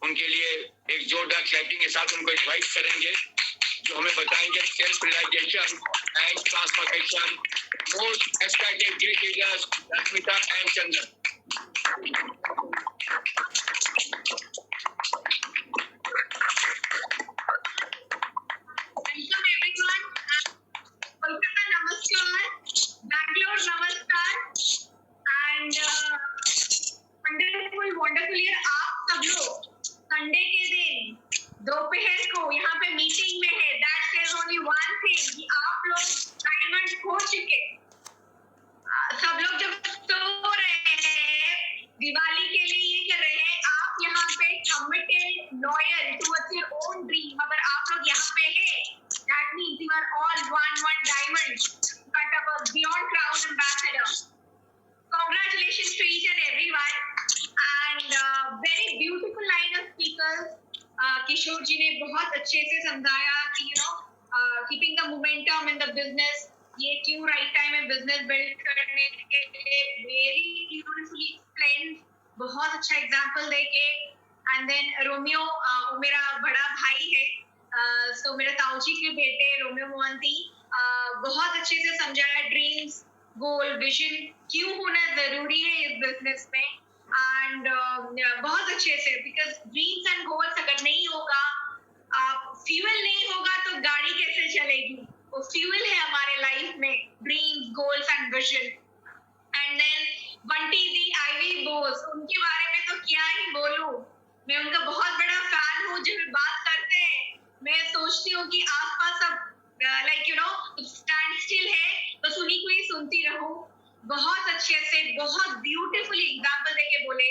उनके लिए एक जोरदार क्लैपिंग के साथ उनको इनवाइट करेंगे, जो हमें बताएंगे self realisation and transformation most expected great leaders Rashmita and Chandan. Wonderful year आप सब लोग संडे के दिन दोपहर को यहाँ पे मीटिंग में है। That says only one thing कि आप लोग डायमंड खो चुके। सब लोग जब सो रहे हैं दिवाली के लिए ये कर रहे हैं, आप यहाँ पे committed loyal towards your own dream. अगर आप लोग यहाँ पे है that means you are all one diamond cut up a beyond crown ambassador. Congratulations to each and everyone and very beautiful line of speakers. किशोर जी ने बहुत अच्छे से समझाया कि keeping the momentum in the business, ये क्यों राइट टाइम है business build करने के लिए। वेरी ब्यूटीफुली एक्सप्लेन्ड, बहुत अच्छा एग्जांपल देके। एंड देन रोमियो मेरा बड़ा भाई है, सो मेरे ताऊजी के बेटे रोमियो मोहंती, बहुत अच्छे से समझाया ड्रीम्स गोल विजन क्यों होना जरूरी है इस बिजनेस में। एंड बहुत अच्छे से, बिकॉज ड्रीम्स एंड गोल्स अगर नहीं होगा, फ्यूल नहीं होगा तो गाड़ी कैसे चलेगी। वो फ्यूल है हमारे लाइफ में, dreams goals and vision. And then Bunty di आईवी बोस, उनके बारे में तो क्या ही बोलूं, मैं उनका बहुत बड़ा फैन हूँ। जब बात करते हैं मैं सोचती हूँ कि आसपास सब स्टैंड स्टिल है, बस उन्हीं को ही सुनती रहूं। बहुत अच्छे से बहुत ब्यूटीफुली एग्जांपल देके बोले।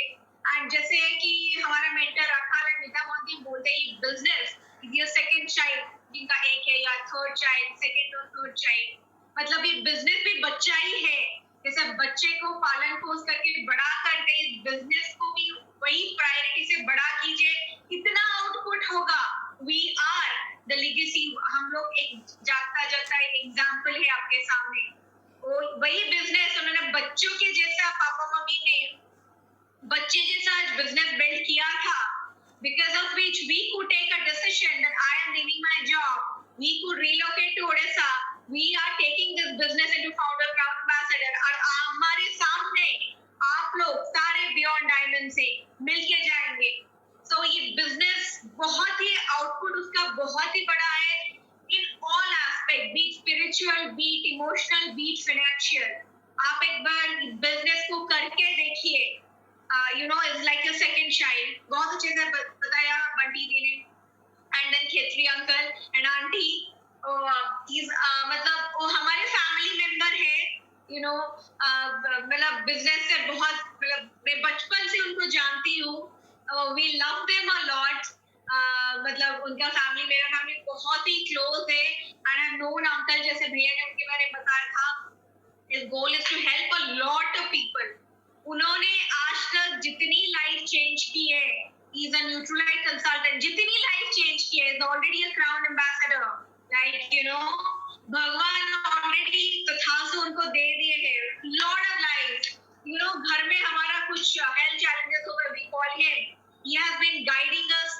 एंड जैसे कि हमारा मेंटर अखाल एंड नीता मोहंती बोलते ही business is your second child, जिनका एक है या थर्ड चाइल्ड, सेकंड और थर्ड चाइल्ड, मतलब ये बिजनेस भी बच्चा ही है। जैसे बच्चे को पालन पोष करके बड़ा करके इस बिजनेस को भी वही प्रायोरिटी से बड़ा कीजिए, कितना आउटपुट होगा। वी आर द लेगेसी, हम लोग एक जागता जगता एक एग्जांपल है आपके सामने। वही बिजनेस उन्होंने बच्चों के जैसा, पापा मम्मी ने बच्चे जैसा बिजनेस बिल्ड किया था, because of which we could take a decision that I am leaving my job, we could relocate to Odisha, we are taking this business into founder crown ambassador। और हमारे सामने आप लोग सारे बियॉन्ड डायमंड से मिलके जाएंगे। सो ये बिजनेस बहुत ही आउटपुट उसका बहुत ही बड़ा है in all aspect, be it spiritual, be it emotional, be it financial। आप एक बार बिजनेस को करके देखिए, it's like your second child। बहुत अच्छे से बताया बंटी जी ने। And then Khetri uncle and aunty, मतलब वो हमारे फैमिली मेंबर है, मतलब बिजनेस से बहुत, मतलब मैं बचपन से उनको जानती हूँ। We love them a lot. मतलब उनका फैमिली मेरा फैमिली बहुत ही क्लोज है। And I have known uncle, जैसे भैया ने उनके बारे में बताया था, his goal is to help a lot of people. उन्होंने आज तक जितनी लाइफ चेंज की है, he is a Nutrilite consultant, जितनी लाइफ चेंज की है, is already a crown ambassador. भगवान ऑलरेडी तथास्तु उनको दे दिए हैं लॉट ऑफ लाइफ। घर में हमारा कुछ हेल्थ चैलेंजेस हो गए, we call him, he has been guiding us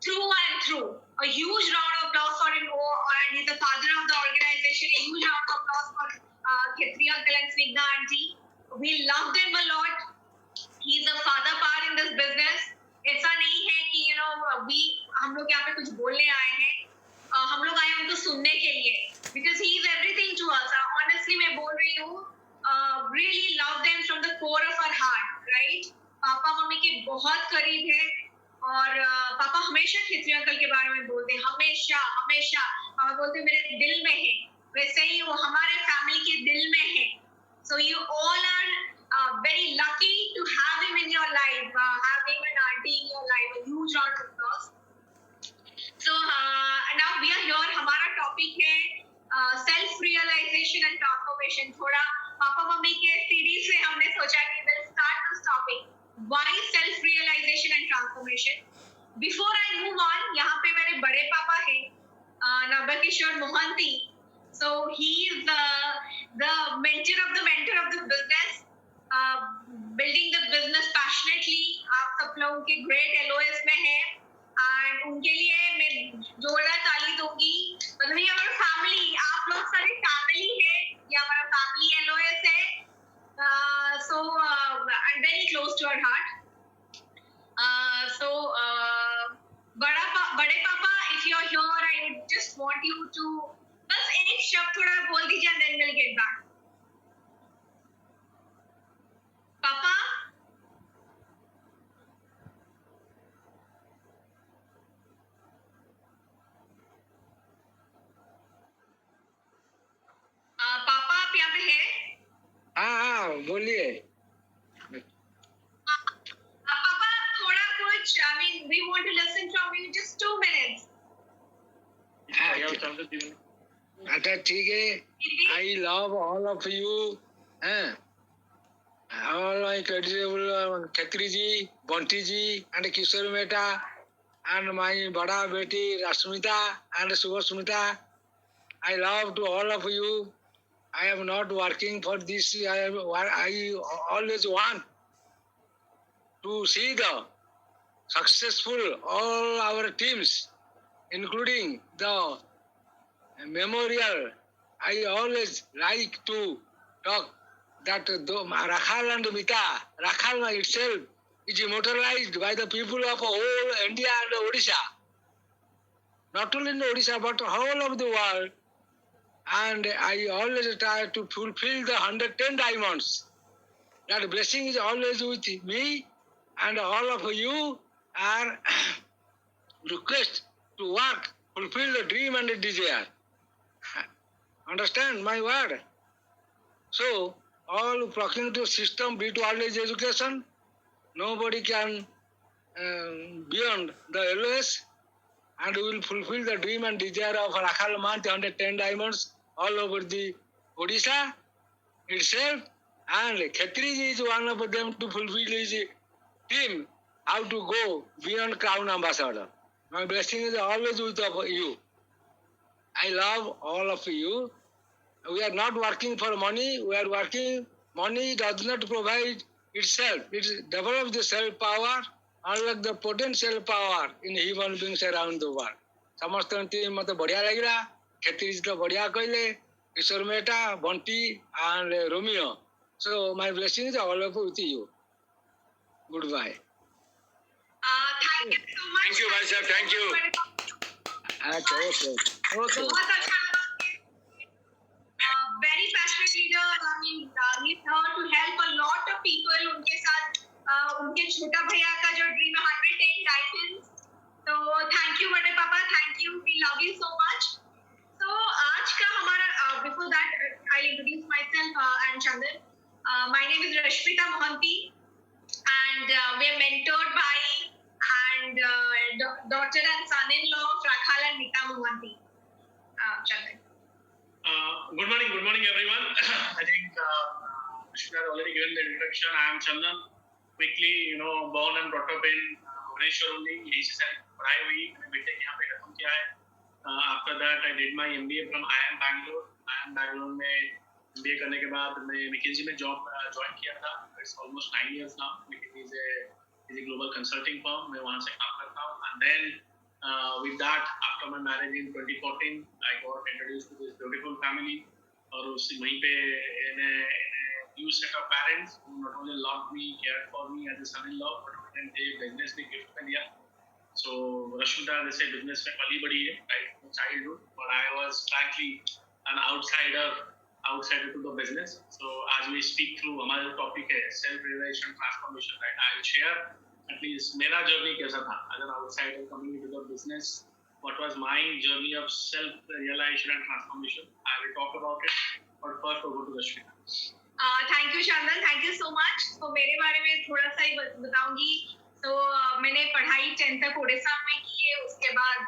through and through। A huge round of applause for him, and he's the father of the organization। A huge round of applause for Khetri uncle and Snigdha aunty। We love them a lot। He's a father part in this business। ऐसा नहीं है कि हम लोग यहाँ पे कुछ बोलने आए हैं, हम लोग आए उनको सुनने के लिए, because he is everything to us। Honestly मैं बोल रही हूँ, really love them from the core of our heart, right? Papa mummy के बहुत करीब है, और पापा हमेशा खेत्री अंकल के बारे में बोलते हैं, हमेशा हमेशा पापा बोलते मेरे दिल में है, वैसे ही वो हमारे फैमिली के दिल में है। So you all are very lucky to have him in your life, have him and auntie in your life। A huge round of applause। So now we are here, हमारा टॉपिक है self realisation and transformation. थोड़ा papa mummy के series से हमने सोचा कि we'll start this topic, why self realization and transformation। Before I move on, यहाँ पे मेरे बड़े पापा हैं Navkishore Mohanty. So he is the mentor of the business। building the business passionately. आप सब लोगों के great LOS में हैं and उनके लिए मैं जोरदार ताली दूंगी. मतलब ये हमारा family, आप लोग सारे family हैं, ये हमारा family LOS है. So I'm very close to our heart. बड़े पापा, if you're here, I would just want you to बस एक शब्द थोड़ा बोल दीजिए and then we'll get back. पापा, पापा आप यहाँ पे हैं? हाँ बोलिए. पापा थोड़ा कुछ, I mean, we want to listen from you just 2 minutes. अच्छा ठीक है. I love all of you. All my credible Khetri ji, Bonti ji, and Kishore Mehta, and my Bada Beti Rashmita and Subhasmita. I love to all of you. I am not working for this. I always want to see the successful all our teams, including the memorial. I always like to talk that Rakhal and Mita, Rakhal itself is immortalized by the people of whole India and Odisha. Not only in Odisha, but whole of the world. And I always try to fulfill the 110 diamonds. That blessing is always with me, and all of you are request to work, fulfill the dream and the desire. Understand my word? So, all flocking to system, be to all age education, nobody can beyond the LOS, and we will fulfill the dream and desire of Rakhal Manth 110 diamonds all over the Odisha itself, and Khetri ji is one of them to fulfill his team, how to go beyond crown ambassador. My blessing is always with you. I love all of you. We are not working for money, we are working, money does not provide itself, it develops the self-power, unlike the potential power in human beings around the world. समझते मत बढ़िया लगा. खेती तो बढ़िया कहले, किशोर Mehta, Bunty and Romeo. So my blessing is all of with you. Goodbye. Thank you so much. Thank you, भाई साहब. Thank you. Okay. बहुत अच्छा लगा. Very passionate leader. I mean, he's here to help a lot of people. उनके साथ उनके छोटा भैया का जो dream है 110 diamonds. So thank you बड़े पापा. Thank you. We love you so much. So आज का हमारा before that I'll introduce myself and Chandan. My name is Rashmita Mohanty, and we are mentored by and daughter and son-in-law of Rakhal and Mita Mohanty. Chandan. Good morning everyone. I think Rashmita has already given the introduction. I am Chandan. Quickly, born and brought up in Bhubaneswar only. यही से पढ़ाई हुई. मैंने BTech यहाँ पे खत्म किया है. After that, I did my MBA from IIM Bangalore. IIM Bangalore में MBA करने के बाद मैं McKinsey में job join किया था. It's almost 9 years now. McKinsey is a global consulting firm. मैं वहाँ से काम करता हूँ. And then with that, after my marriage in 2014, I got introduced to this beautiful family. और उसी वहीं पे in a new set of parents who not only loved me, cared for me as a son-in-law, but उन्होंने business भी gift में दिया. So Rashmita जैसे business में पली बड़ी है, right from childhood, but I was frankly an outsider to the business. So as we speak through, हमारा topic है self-realization transformation, right? I will share at least मेरा journey कैसा था as an outsider coming into the business. What was my journey of self-realization and transformation? I will talk about it, but first over to Rashmita. Thank you Chandan, thank you so much. So मेरे बारे में थोड़ा सा ही बताऊंगी. So मैंने पढ़ाई 10th तक उड़ीसा में की है. उसके बाद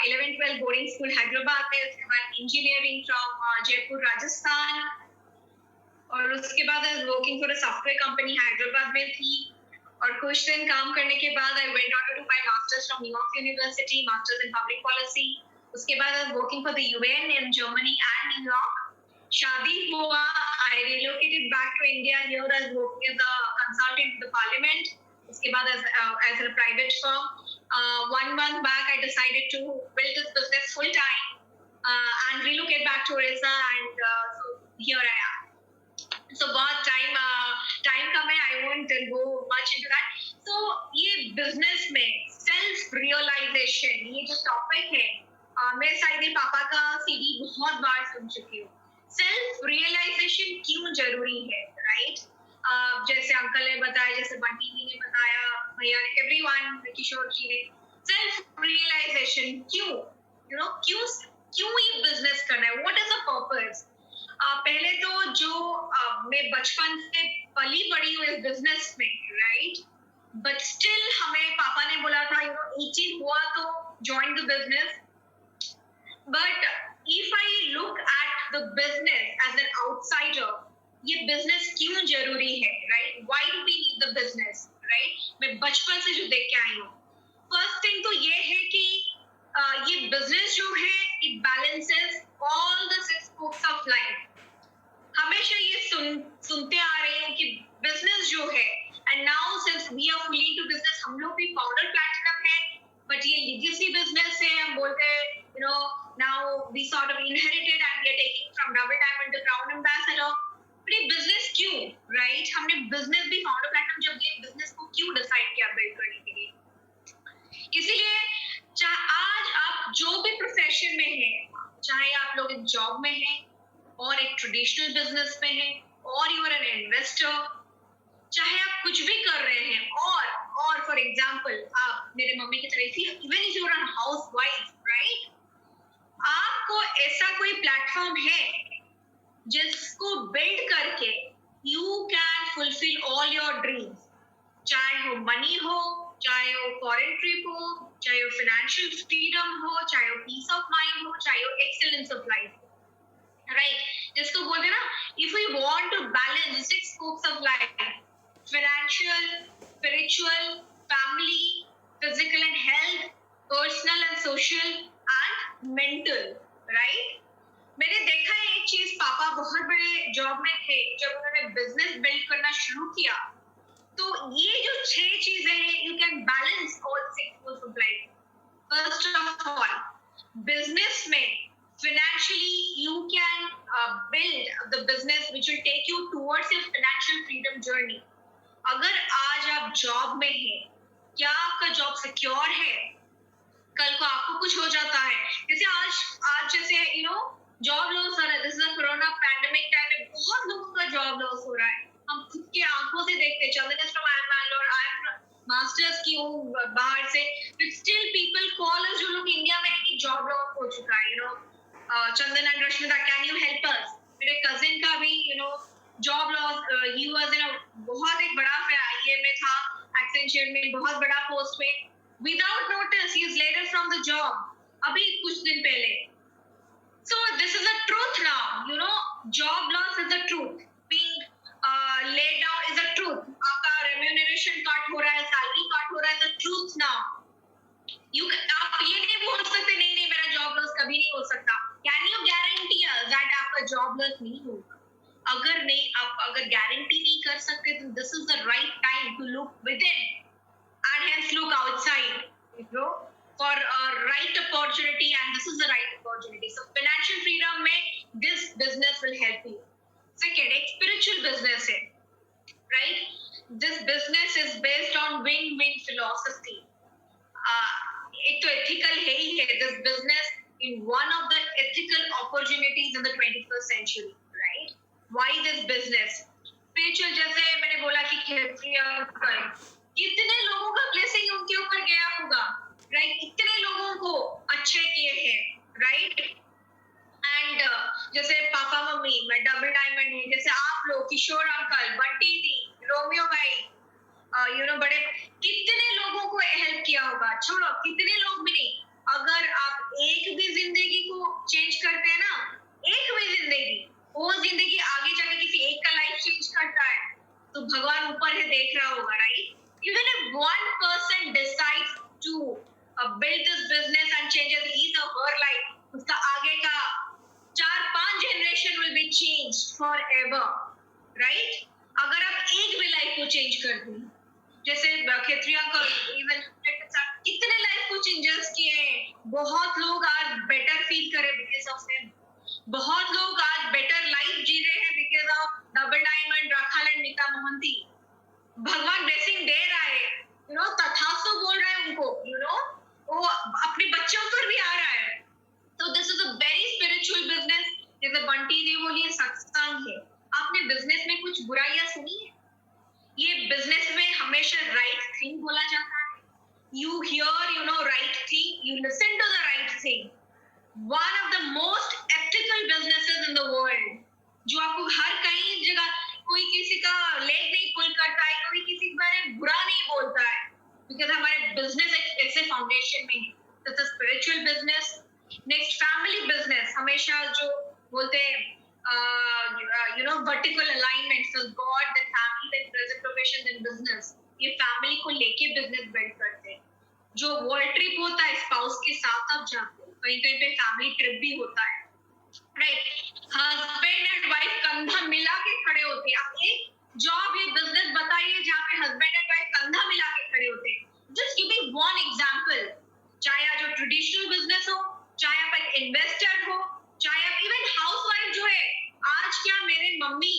11-12 बोर्डिंग स्कूल हैदराबाद में. उसके बाद इंजीनियरिंग फ्रॉम जयपुर राजस्थान. और उसके बाद I was working for a software company Hyderabad में थी. और कुछ दिन काम करने के बाद I went on to do my masters from New York University, masters in public policy. उसके बाद I was working for the UN in Germany and New York. शादी हुआ, I relocated back to India. Here as working as a consultant to the parliament. उसके बाद as a private firm. 1 month back, I decided to build this business full time and relocate back to Orissa, and so here I am. So बहुत time कम है, I won't go much into that. So ये business में self realization ये जो topic है, मैं साइदिल पापा का CD बहुत बार सुन चुकी हूँ. सेल्फ रियलाइजेशन क्यों जरूरी है, राइट? जैसे अंकल ने बताया, जैसे बंटी जी ने बताया, भैया ने, एवरीवन, किशोर जी ने, सेल्फ रियलाइजेशन क्यों, क्यों ये बिजनेस करना है, व्हाट इज द पर्पस? पहले तो जो मैं बचपन से पली बड़ी हूँ इस बिजनेस में, राइट? बट स्टिल हमें पापा ने बोला था 18 हुआ तो join the business. But if I look at the business as an outsider, ये business क्यों जरूरी है, right? Why do we need the business, right? मैं बचपन से जो देख के आई हूँ. First thing तो ये है कि ये business जो है, it balances all the 6 spokes of life. हमेशा ये सुनते आ रहे हैं कि business जो है, and now since we are fully into business, हम लोग भी founder platinum है, but ये legacy business है, हम बोलते हैं, now we sort of inherited and we are taking from double diamond to crown ambassador. but ये business क्यों, right? हमने business भी founder platinum जब ये business को क्यों decide किया build करने के लिए? इसलिए आज आप जो भी profession में हैं, चाहे आप लोग एक job में हैं और एक traditional business में हैं और you are an investor, चाहे आप कुछ भी कर रहे हैं, और for example आप मेरे मम्मी की तरह थी, even if you are a housewife, right? आपको ऐसा कोई प्लेटफॉर्म है जिसको बिल्ड करके you can fulfil all your dreams, चाहे हो मनी हो, चाहे हो फॉरेन ट्रिप हो, चाहे हो फाइनेंशियल फ्रीडम हो, चाहे हो पीस ऑफ माइंड हो, चाहे हो एक्सेलेंस ऑफ लाइफ, राइट? जिसको बोलते हैं ना, if we want to balance 6 spokes of life, financial, spiritual, family, physical and health, personal and social and mental, right? मैंने देखा है एक चीज, पापा बहुत बड़े जॉब में थे, जब उन्होंने बिजनेस बिल्ड करना शुरू किया, तो ये जो 6 चीजें हैं, you can balance all 6 spokes of life. First of all, business में financially you can build the business which will take you towards your financial freedom journey. अगर आज आप जॉब में हैं, क्या आपका जॉब सिक्योर है? कल को आपको कुछ हो जाता है, जैसे आज जैसे जॉब लॉस हो रहा है, this is a corona pandemic time में बहुत लोगों का जॉब लॉस हो रहा है, हम खुद के आंखों से देखते हैं. Chandan is from Bangalore, I am masters की हूँ बाहर से, but still people call us जो लोग इंडिया में है कि जॉब लॉस हो चुका है. Chandan and Rashmita, can you help us? मेरे कजिन का भी job loss, he was in बहुत एक बड़ा आईए में था, एक्सेंचर में बहुत बड़ा पोस्ट में, without notice he is laid from the job अभी कुछ दिन पहले. So this is the truth now, job loss is the truth, being laid down is the truth, आपका remuneration cut हो रहा है, salary cut हो रहा है, the truth now. आप ये नहीं बोल सकते नहीं मेरा job loss कभी नहीं हो सकता. Can you guarantee us that आपका job loss नहीं होगा? अगर नहीं, आप अगर guarantee नहीं कर सकते, तो this is the right time to look within and hence look outside, for a right opportunity, and this is the right opportunity. So financial freedom mein this business will help you. Second, एक spiritual business है, right? This business is based on win-win philosophy. एक तो ethical है ही है, this business in one of the ethical opportunities in the 21st century, right? Why this business? Spiritual, जैसे मैंने बोला कि क्षेत्रीय कर्म, कितने लोगों का blessing उनके ऊपर गया होगा, राइट? इतने लोगों को अच्छे किए हैं, राइट? एंड जैसे पापा मम्मी, मैं डबल डायमंड है, जैसे आप लोग, किशोर अंकल, बंटी दी, रोमियो भाई, बड़े कितने लोगों को हेल्प किया होगा. छोड़ो कितने लोग भी नहीं, अगर आप एक भी जिंदगी को चेंज करते हैं ना, एक भी जिंदगी, वो जिंदगी आगे जाके किसी एक का लाइफ चेंज करता है, तो भगवान ऊपर है देख रहा होगा, right? Even if one person decides to build this business and changes his or her life, उसका आगे का 4-5 generation will be changed. Right? अगर आप एक भी लाइफ को चेंज कर दें, जैसे खेत्रिया का इवन कितने लाइफ को चेंजेस किए हैं, बहुत लोग आज बेटर फील करे बिकॉज ऑफ हिम, बहुत लोग आज बेटर लाइफ जी रहे हैं because of double diamond, Rakhal and Meeta Mohanty. भगवान ब्लेसिंग दे रहा है, तथास्तु बोल रहा है उनको, वो अपने बच्चों पर भी आ रहा है। तो this is a very spiritual business. जैसे बंटी जी बोलिए सत्संग है, आपने बिजनेस में कुछ बुराइयां सुनी है? ये बिजनेस में हमेशा राइट थिंग बोला जाता है। You hear, right thing, you listen to the right thing. One of the most ethical businesses in the world, जो आपको हर कहीं जगह कोई किसी का लेग नहीं पुल करता है, कोई किसी के बारे में बुरा नहीं बोलता है, because हमारे बिजनेस एक ऐसे फाउंडेशन में है। तो the spiritual business, next family business, हमेशा जो बोलते हैं vertical alignment, so God, the family, the present profession, then business, ये फैमिली को लेके बिजनेस बिल्ड करते हैं। जो वर्ल्ड ट्रिप होता है स्पाउस के साथ आप जाते हो, कहीं कहीं पे फैमिली ट्रिप भी होता है, राइट? हस्बैंड एंड वाइफ कंधा मिला के खड़े होते हैं। आप एक जॉब या बिजनेस बताइए जहाँ पे हस्बैंड एंड वाइफ कंधा मिला के खड़े होते हैं। Just give me one example, चाहे आप जो ट्रेडिशनल बिजनेस हो, चाहे आप एक इन्वेस्टर हो, चाहे आप इवन हाउसवाइफ जो है। आज क्या मेरे मम्मी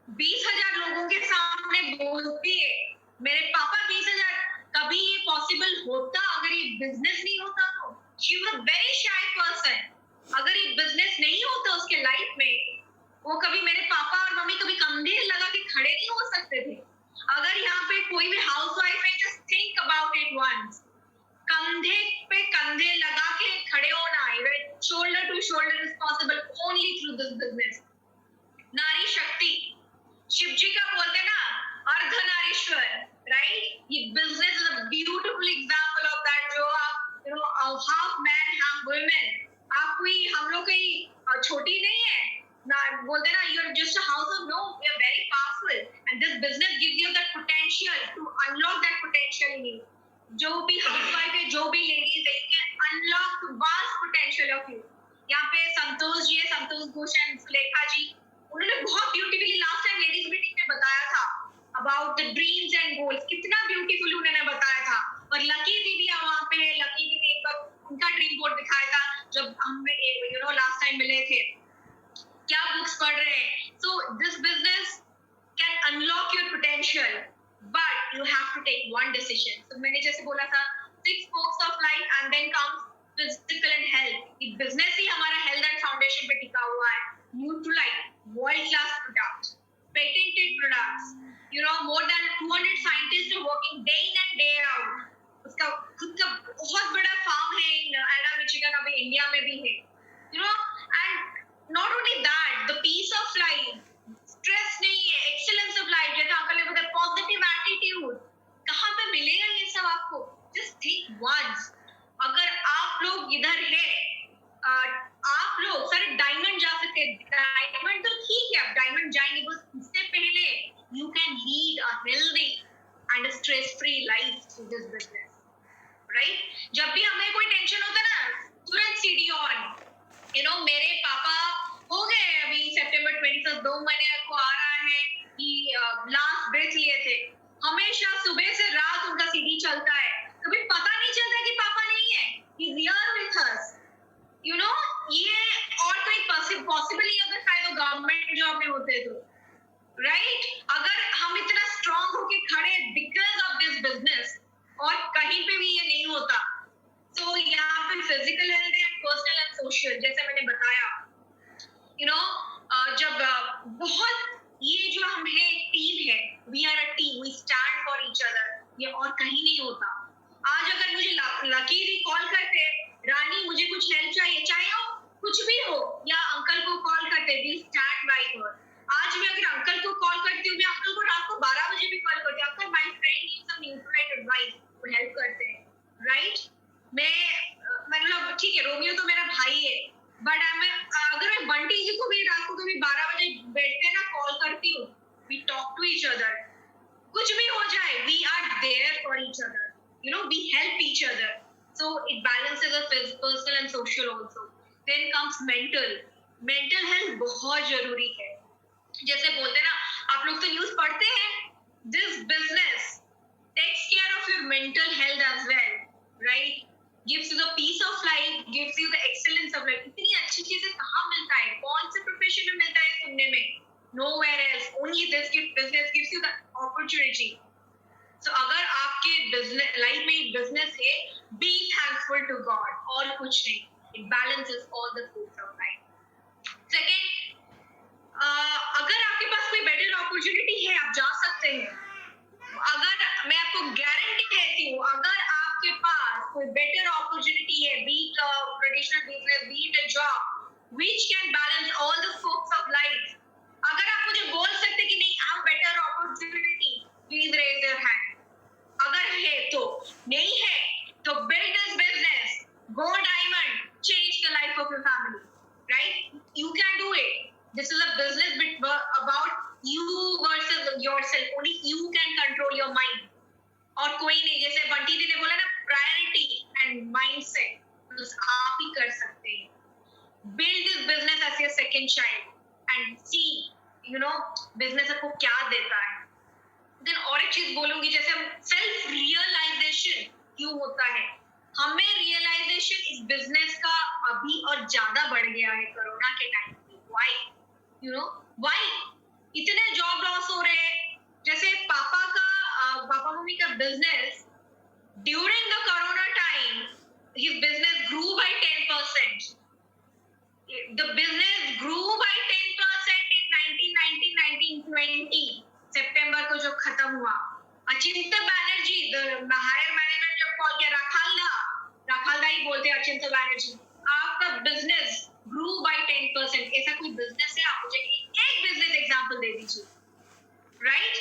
20,000 लोगों के सामने बोलती है, मेरे पापा 20,000, कभी ये पॉसिबल होता अगर ये बिजनेस नहीं होता तो? She was a very shy person. अगर ये बिजनेस नहीं होता उसके लाइफ में, वो कभी मेरे पापा और मम्मी कभी कंधे लगा के खड़े नहीं हो सकते थे। अगर यहाँ पे कोई भी हाउसवाइफ है, just think about it once, कंधे पे कंधे लगा के खड़े होना, shoulder to shoulder is possible only through this business. नारी शक्ति, शिव जी का बोलते ना अर्धनारीश्वर, राइट? ये business is a beautiful example of that. जो आप हाफ मैन हाफ वुमेन, आप कोई हम लोग कहीं छोटी नहीं है ना, बोलते ना you are just a house of, no, we are very powerful and this business gives you that potential to unlock that potential in you. जो भी हाउसवाइफ है, जो भी लेडीज है, you can unlock the vast potential of you. यहाँ पे संतोष जी है, Santosh Ghosh and Sulekha ji, उन्होंने बहुत beautifully last time ladies meeting में बताया था about the dreams and goals, कितना ब्यूटीफुली उन्होंने बताया था। और लकी दी भी वहाँ पे है, लकी दी ने एक बार उनका ड्रीम बोर्ड दिखाया था जब हम लास्ट टाइम मिले थे, क्या बुक्स पढ़ रहे हैं। So this business can unlock your potential, but you have to take one decision. तो मैंने जैसे बोला था 6 spokes of life and then comes physical and health। ये बिजनेस ही हमारा हेल्थ एंड फाउंडेशन पे टिका हुआ है। Nutrilite, world class products, patented products, more than 200 scientists are working day in and day out। उसका खुद का बहुत बड़ा फार्म है इन एना मिशिगन, अभी इंडिया में भी है, and not only that, the peace of life, stress नहीं है, एक्सीलेंस ऑफ लाइफ, जैसे अंकल ने बताया पॉजिटिव एटीट्यूड, कहाँ पे मिलेगा ये सब आपको? जस्ट थिंक वंस, अगर आप लोग इधर है, आप लोग सारे डायमंड जा सकते हैं। डायमंड तो ठीक है, आप डायमंड जाएंगे, बस उससे पहले you can lead a healthy and stress free life through this business, right? जब भी हमें कोई टेंशन होता है ना, तुरंत सीडी ऑन। मेरे पापा हो गए अभी सितंबर 21 2 महीने को आ रहा है कि लास्ट ब्रेथ लिए थे, हमेशा सुबह से रात उनका सीडी चलता है, कभी पता नहीं चलता कि पापा नहीं है, he's here with us, ये और कोई पॉसिबल ही अगर शायद वो गवर्नमेंट जॉब में होते तो, राइट? अगर हम इतना स्ट्रॉन्ग होके खड़े बिकॉज ऑफ दिस बिजनेस, और कहीं पे भी ये नहीं होता। तो यहाँ पे physical health and personal and social, जैसे मैंने बताया, जब बहुत ये जो हम है टीम है, we are a team, we stand for each other, ये और कहीं नहीं होता। आज अगर मुझे लकी दी कॉल करते, रानी मुझे कुछ हेल्प चाहिए, चाहे वो कुछ भी हो, या अंकल को कॉल करते, वी स्टैंड बाय हर। आज मैं अगर अंकल को कॉल करती हूँ, मैं अंकल को रात को 12 बजे भी कॉल करती हूँ, uncle my friend needs some nutrition advice, वो हेल्प करते हैं, राइट? मतलब ठीक है, रोमियो तो मेरा भाई है, बट अगर मैं बंटी जी को भी रात को कभी 12 बजे बैठते ना कॉल करती हूँ, we talk to each other, कुछ भी हो जाए, we are there for each other, we help each other, so it balances the personal and social also. Then comes mental health, बहुत जरूरी है। जैसे बोलते ना आप लोग तो न्यूज पढ़ते हैं. This business takes care of your mental health as well, right? Gives you the peace of life, gives you the excellence of life. इतनी अच्छी चीजें कहाँ मिलता है? कौन से प्रोफेशन में मिलता है सुनने में? Nowhere else. Only this business gives you the opportunity. So अगर आपके business लाइफ में बिजनेस है, be thankful to God. और कुछ नहीं. It balances all the fruits of life. Second, अगर आपके पास कोई बेटर अपॉर्चुनिटी है, आप जा सकते हैं. अगर मैं आपको गारंटी देती हूँ, अगर आपके पास कोई बेटर अपॉर्चुनिटी है, be it a traditional business, be it a job which can balance all the spokes of life, अगर आप मुझे बोल सकते कि नहीं आप better opportunity, please raise your hand. अगर है तो, नहीं है तो build this business, go diamond, change the life of your family, right? You can do it. This is a business about you versus yourself. Only you can control your mind. और कोई नहीं, जैसे बंटी जी ने बोला ना, priority and mindset, बस आप ही कर सकते हैं. Build this business as your second child and see, business आपको क्या देता है. Then और एक चीज बोलूंगी, जैसे हम self realization क्यों होता है. हमें realization इस business का अभी और ज्यादा बढ़ गया है कोरोना के टाइम पे. Why? Why? इतने जॉब लॉस हो रहे हैं. जैसे पापा मम्मी का business during the corona time, his business grew by 10%. The business grew by 10% इन 1920 सितंबर को जो खत्म हुआ. अचिंत्य बैनर्जी, द हायर मैनेजमेंट जब कॉल किया, राखालदा ही बोलते हैं अचिंत्य बैनर्जी, आपका बिजनेस grew by 10%. ऐसा कोई बिजनेस है? आप मुझे एक बिजनेस एग्जांपल दे दीजिए. Right?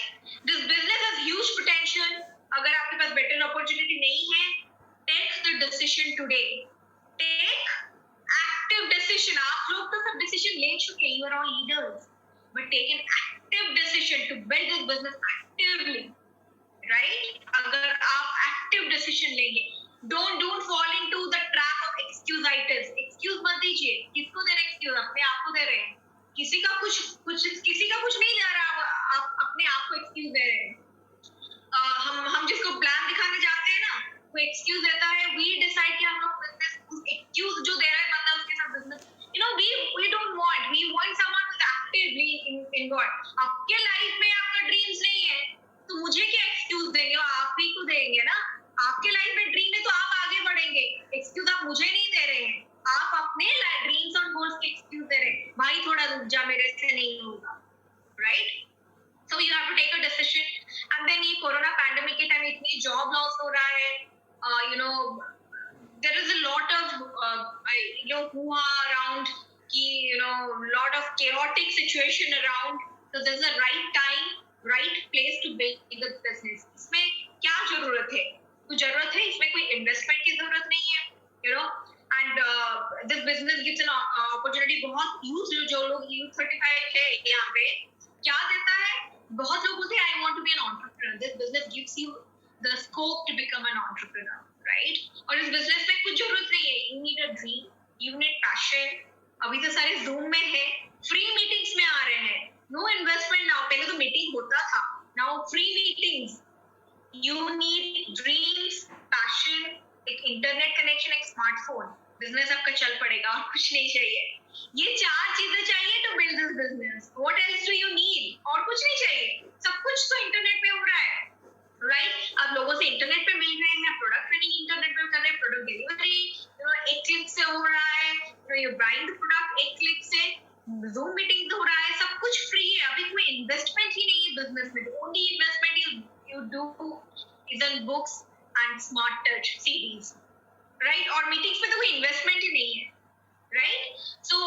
This business has huge potential. अगर आपके पास better opportunity नहीं है, take the decision today. Take active decision. आप लोग तो सब decision ले चुके हैं. You are all leaders. But take an active decision to build this business actively. Right? अगर आप active decision लेंगे, don't fall into the trap of excuse-itis. Excuse मत दीजिए. किसको दे रहे हैं excuse? अपने आप को दे रहे हैं. किसी का कुछ नहीं जा रहा, आप अपने आप को excuse दे रहे हैं. हम जिसको प्लान दिखाने जाते हैं ना, वो excuse देता है. We decide कि हम लोग business excuse जो दे रहा है बंदा, उसके साथ business. We don't want. We want someone who's actively involved. आपके लाइफ में आपका ड्रीम्स नहीं है, तो मुझे क्या excuse देंगे? आप ही को देंगे ना. आपके लाइफ में ड्रीम है तो आप आगे बढ़ेंगे. एक्सक्यूज आप मुझे नहीं दे रहे हैं, आप अपने ड्रीम्स और गोल्स के एक्सक्यूज दे रहे हैं. भाई थोड़ा रुक जा, मेरे से नहीं होगा. Right? So you have to take a decision. And then ये कोरोना पैंडेमिक के टाइम इतनी जॉब लॉस हो रहा है. There is a lot of हुआ अराउंड कि lot of chaotic situation around. So this is the right time, right place to build the business. इसमें क्या जरूरत है? कुछ जरूरत है, इसमें कोई इन्वेस्टमेंट की जरूरत नहीं है. And this business gives an opportunity. बहुत यूथ जो लोग यूथ 35 है यहाँ पे, क्या देता है? बहुत लोग बोलते हैं I want to be an entrepreneur. This business gives you the scope to become an entrepreneur. Right? और इस बिजनेस में कुछ जरूरत नहीं है. You need a dream, you need passion. अभी तो सारे जूम में है, फ्री मीटिंग्स में आ रहे हैं. No investment now. पहले तो मीटिंग होता था, now free meetings. You need dreams, passion, एक इंटरनेट कनेक्शन, एक स्मार्टफोन. बिजनेस आपका चल पड़ेगा और कुछ नहीं चाहिए. ये 4 चीजें चाहिए to build this business. What else do you need? और कुछ नहीं चाहिए. सब कुछ तो इंटरनेट पे हो रहा है. राइट? आप लोगों से इंटरनेट पे मिल रहे हैं, प्रोडक्ट ट्रेनिंग इंटरनेट पे कर रहे हैं, प्रोडक्ट डिलीवरी एक क्लिक से हो रहा है. यू बाइंग द प्रोडक्ट एक क्लिक से. जूम मीटिंग हो रहा है, सब कुछ फ्री है. अभी कोई इन्वेस्टमेंट ही नहीं है बिजनेस में. Only investment you do is in books and smart touch CDs, right? और meetings में तो कोई investment ही नहीं है, right? So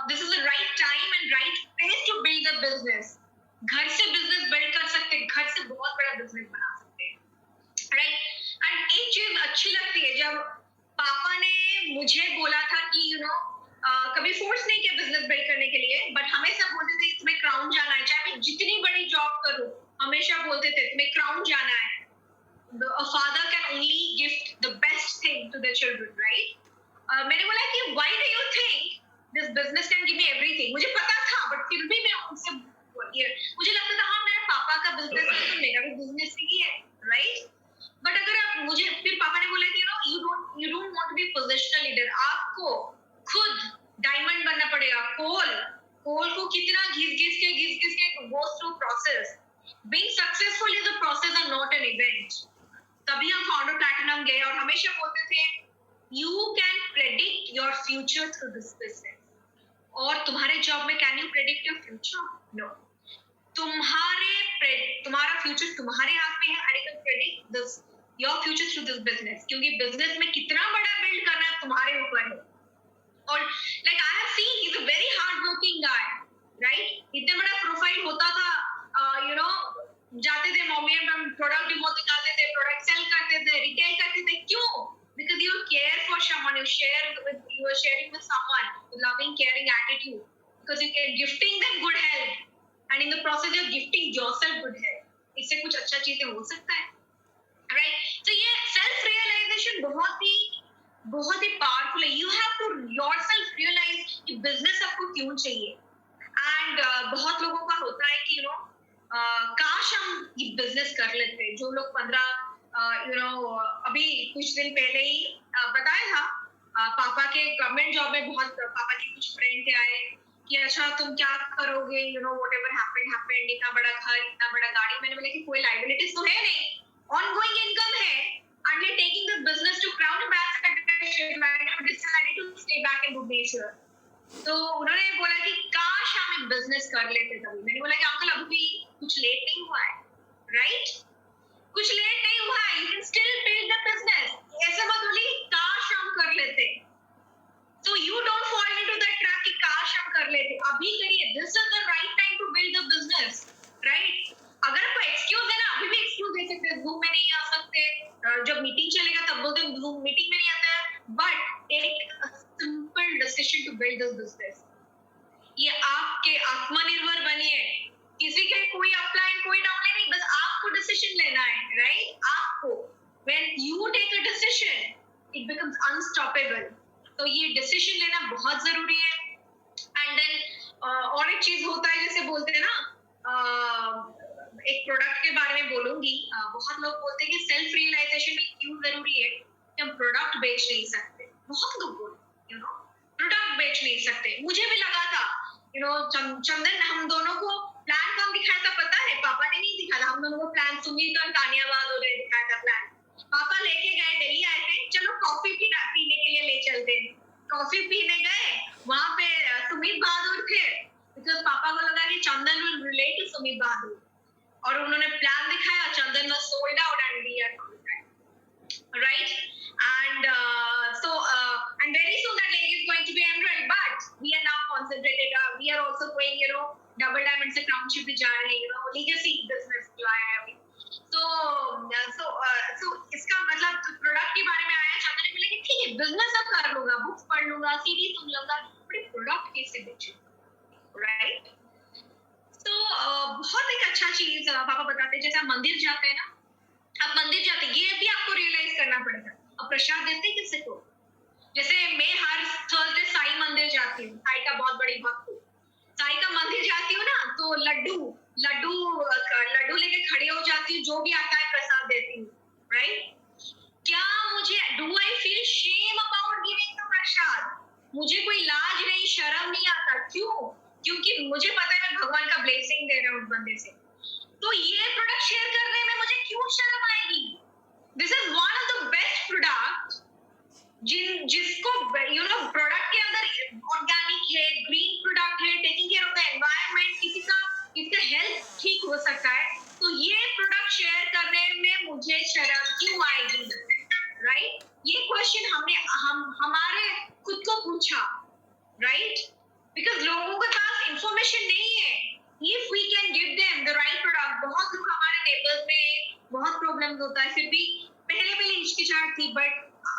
this is the right time and right place to build a business. घर से business build कर सकते हैं, घर से बहुत बड़ा business बना सकते हैं, right? And एक चीज अच्छी लगती है, जब पापा ने मुझे बोला था कि कभी फोर्स नहीं किया बिजनेस बिल्ड करने के लिए, बट हमेशा बोलते थे तुम्हें क्राउन जाना है. चाहे मैं जितनी बड़ी जॉब करूं, हमेशा बोलते थे तुम्हें क्राउन जाना है. A father can only gift the best thing to their children, right? मैंने बोला कि why do you think this business can give me everything? मुझे पता था, बट फिर भी मैं उनसे मुझे लगता था हाँ राइट? बट अगर आप मुझे फिर पापा ने बोला कि you don't want to be positional leader, आपको खुद डायमंड बनना पड़ेगा। कोल को कितना घिस के go through process. Being successful is a process and not an event. तभी हम फाउंडर प्लैटिनम गए और हमेशा बोलते थे you can predict your future through this business. और तुम्हारे जॉब में can you predict your future? No. तुम्हारा फ्यूचर तुम्हारे हाथ में है and you can predict this your future through this business, क्योंकि बिजनेस में कितना बड़ा बिल्ड करना है तुम्हारे ऊपर है। और like I have seen he is a very hard working guy, right? इतना बड़ा प्रोफाइल होता था, जाते थे मम्मी हम प्रोडक्ट डिमो दिखाते थे, प्रोडक्ट सेल करते थे, रिटेल करते थे। क्यों? Because you care for someone, you are sharing with someone loving caring attitude, because you can gifting them good health and in the process you are gifting yourself good health. इससे कुछ अच्छा चीजें हो सकता है, राइट? तो ये self realisation बहुत ही पावरफुल है। You have to yourself realise कि बिजनेस आपको क्यों चाहिए। एंड बहुत लोगों का होता है कि काश हम ये बिजनेस कर लेते। जो लोग 15 अभी कुछ दिन पहले ही बताया था, पापा के गवर्नमेंट जॉब में बहुत, पापा के कुछ फ्रेंड थे आए कि अच्छा तुम क्या करोगे, व्हाटएवर हैपेंड, इतना बड़ा घर, इतना बड़ा गाड़ी। मैंने बोला कि कोई लायबिलिटीज तो है नहीं, ongoing income है, and we're taking this business to Crown Ambassadorship, and I decided to stay back in Bhubaneswar. तो उन्होंने बोला कि काश हम एक बिजनेस कर लेते तभी। मैंने बोला कि अंकल अभी कुछ लेट नहीं हुआ है, राइट? कुछ लेट नहीं हुआ है, you can still build the business. ऐसे मत बोलिए काश हम कर लेते। So you don't fall into that trap कि काश हम कर लेते। अभी करिए, this is the right time to build the business, right? अगर आपको एक्सक्यूज है ना, अभी भी एक्सक्यूज दे सकते हैं, जूम में नहीं आ सकते, जब मीटिंग चलेगा तब बोलते हैं जूम मीटिंग में नहीं आता है। But take a simple decision to build this business. ये आपके आत्मनिर्भर बनिए, किसी के कोई अपलाइन कोई डाउनलाइन नहीं, बस आपको डिसीजन लेना है, राइट? आपको when you take a decision it becomes unstoppable. तो ये डिसीजन लेना बहुत जरूरी है। एंड देन और एक चीज होता है, जैसे बोलते हैं ना, एक प्रोडक्ट के बारे में बोलूंगी। बहुत लोग बोलते हैं कि सेल्फ रियलाइजेशन में क्यों जरूरी है कि हम प्रोडक्ट बेच नहीं सकते। बहुत लोग बोलते हैं प्रोडक्ट बेच नहीं सकते। मुझे भी लगा था, चंदन हम दोनों को प्लान कौन दिखाया था पता है? पापा ने नहीं दिखाया था हम दोनों को प्लान। सुमित और तानियाबाद ने दिखाया था प्लान। पापा लेके गए, दिल्ली आए थे, चलो कॉफी पीने के लिए ले चलते हैं। कॉफी पीने गए, वहां पे सुमित बहादुर थे, बिकॉज पापा को लगा कि चंदन विल रिलेट टू सुमित बहादुर, और उन्होंने प्लान दिखाया। चंदन was sold out and we are right? And and very soon that lady is going to be emerald, but we are now concentrated, we are also going double diamond से township भी जा रहे हैं, legacy business जो आया है अभी। so इसका मतलब प्रोडक्ट के बारे में आया। चंदन ने बोला कि ठीक है बिजनेस अब कर लूंगा, बुक्स पढ़ लूंगा, सीडी सुन लूंगा, बट प्रोडक्ट कैसे बेचूं, राइट? तो बहुत एक अच्छा चीज पापा बताते हैं, जैसे आप मंदिर जाते हैं ना, आप मंदिर जाते हैं, ये भी आपको रियलाइज करना पड़ेगा। अब प्रसाद देते हैं किसी को? जैसे मैं हर थर्सडे साई मंदिर जाती हूँ, साई का बहुत बड़ी भक्त हूँ। साई का मंदिर जाती हूँ ना, तो लड्डू लेके खड़े हो जाती हूँ, जो भी आता है प्रसाद देती हूँ, राइट? क्या मुझे do I feel shame about giving the prasad? मुझे कोई लाज नहीं, शर्म नहीं आता। क्यों? क्योंकि मुझे पता है मैं भगवान का ब्लेसिंग दे रहा हूँ उस बंदे से। तो ये प्रोडक्ट शेयर करने में मुझे क्यों शर्म आएगी? This is one of the best product जिसको प्रोडक्ट के अंदर ऑर्गेनिक है, ग्रीन प्रोडक्ट है, taking care of the environment, किसका हेल्थ ठीक हो सकता है। तो ये प्रोडक्ट शेयर करने में मुझे शर्म क्यों आएगी, राइट? ये क्वेश्चन हमारे खुद को पूछा, राइट? बिकॉज लोगों के पास इंफॉर्मेशन नहीं है। If we can give them the right product, बहुत लोग हमारे नेबर्स में बहुत प्रॉब्लम्स होता है, फिर भी पहले हिचकिचाहट थी, बट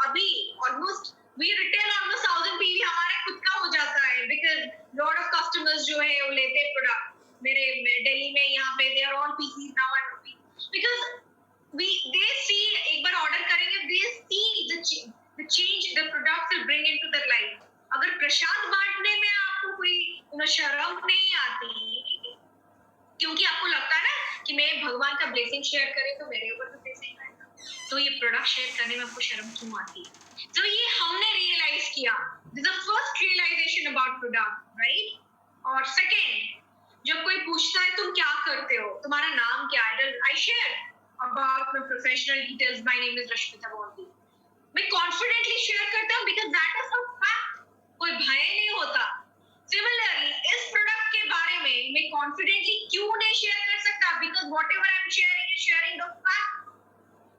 अभी almost we retail almost 1000 PV हमारे खुद का हो जाता है, because lot of customers जो है वो लेते हैं प्रोडक्ट। मेरे दिल्ली में यहाँ पे they are all PCs now and because they see, एक बार ऑर्डर करेंगे, they see the change the product will bring into their life। अगर प्रसाद बांटने में आपको कोई शर्म नहीं आती, क्योंकि आपको लगता है ना कि मैं भगवान का ब्लेसिंग शेयर करें तो मेरे ऊपर तो ब्लेसिंग तो ये प्रोडक्ट शेयर करने में आपको शर्म क्यों आती है? तो ये हमने रियलाइज किया, this is the first realisation about product, right? और सेकेंड, जब कोई पूछता है तुम क्या करते हो, तुम्हारा नाम क्या है, I share about my professional details, my name is Rashmita bounty. मैं कॉन्फिडेंटली शेयर करता हूँ because that is a fact, कोई भय नहीं होता। सिमिलरली इस प्रोडक्ट के बारे में मैं कॉन्फिडेंटली क्यों नहीं शेयर कर सकता? Because whatever I am sharing is sharing the fact.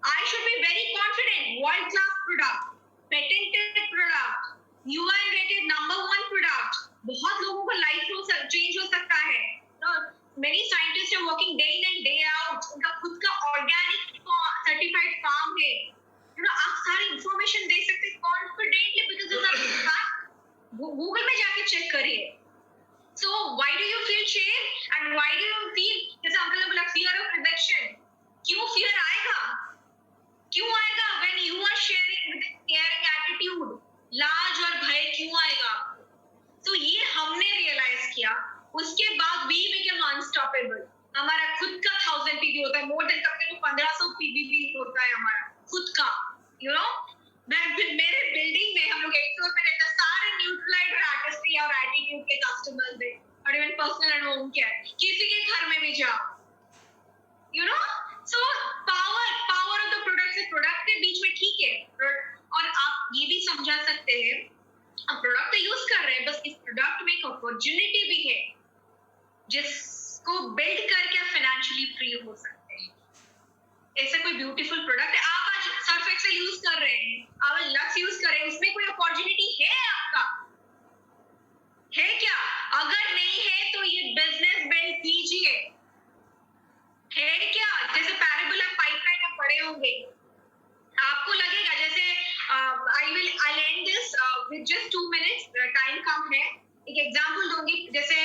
I should be very confident. World class product, patented product, UN rated #1 product. बहुत लोगों का लाइफ चेंज हो सकता है। Many scientists are working day in and day out. उनका खुद का organic certified farm है। आप सारी इंफॉर्मेशन दे सकते हैं confidently because it's a fact. Google में जाके चेक करिए। So why do you feel shame and why do you feel, जैसे अंकल ने बोला, fear of rejection? क्यों fear आएगा? क्यों आएगा? when you are sharing with a caring attitude, लाज और भय क्यों आएगा? तो ये हमने रियलाइज किया। उसके बाद we became unstoppable। हमारा खुद का 1000 पीबी होता है, मोर देन कभी 1500 पीबी होता है हमारा खुद का, यू नो। मेरे बिल्डिंग में हम लोग 8 फ्लोर पे रहते हैं, सारे न्यूट्रलाइज आर्टिस्ट्री और एटीट्यूड के कस्टमर्स हैं, और even personal and home care, किसी के घर में भी जाओ, you know. So power of the product से प्रोडक्ट के बीच में ठीक है, और आप ये भी समझा सकते हैं, आप प्रोडक्ट तो यूज कर रहे हैं, बस इस प्रोडक्ट में एक अपॉर्चुनिटी भी है जिसको बिल्ड करके आप फाइनेंशियली फ्री हो सकते हैं। ऐसा कोई ब्यूटीफुल प्रोडक्ट है, आप आज सर्फ एक्सेल यूज कर रहे हैं, आप आज लक्स यूज कर रहे हैं, उसमें कोई अपॉर्चुनिटी है आपका? है क्या? अगर नहीं है तो ये बिजनेस बिल्ड कीजिए। है क्या? जैसे पैराबोला पाइपलाइन आप पढ़े होंगे, आपको लगेगा जैसे I'll end this with just 2 minutes, time कम है। एक एग्जांपल दूंगी, जैसे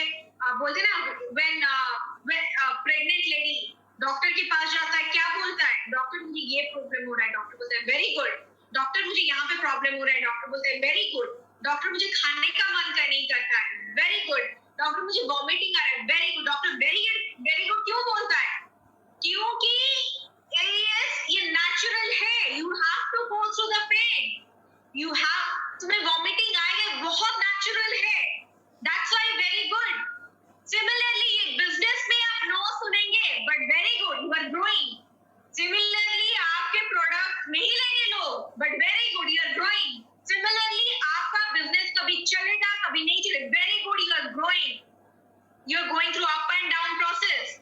बोलते हैं ना, when प्रेग्नेंट लेडी डॉक्टर के पास जाता है, क्या बोलता है? डॉक्टर मुझे ये प्रॉब्लम हो रहा है, डॉक्टर बोलता है वेरी गुड। डॉक्टर मुझे यहाँ पे प्रॉब्लम हो रहा है, डॉक्टर बोलते हैं वेरी गुड। डॉक्टर मुझे खाने का मन नहीं करता है, वेरी गुड। डॉक्टर मुझे वॉमिटिंग आ रहा है, very good. Doctor very good क्यों बोलता है? क्योंकि ये नेचुरल है, you have to go through the pain, you have, तुम्हें वॉमिटिंग आएगा, बहुत नेचुरल है, that's why very good. Similarly ये बिजनेस में आप नो सुनेंगे, but very good, you are growing. Similarly आपके प्रोडक्ट नहीं लेंगे लोग, but very good, you are growing. Similarly आपका बिजनेस कभी चलेगा, कभी नहीं चलेगा, very good, you are growing. You are going through up and down process.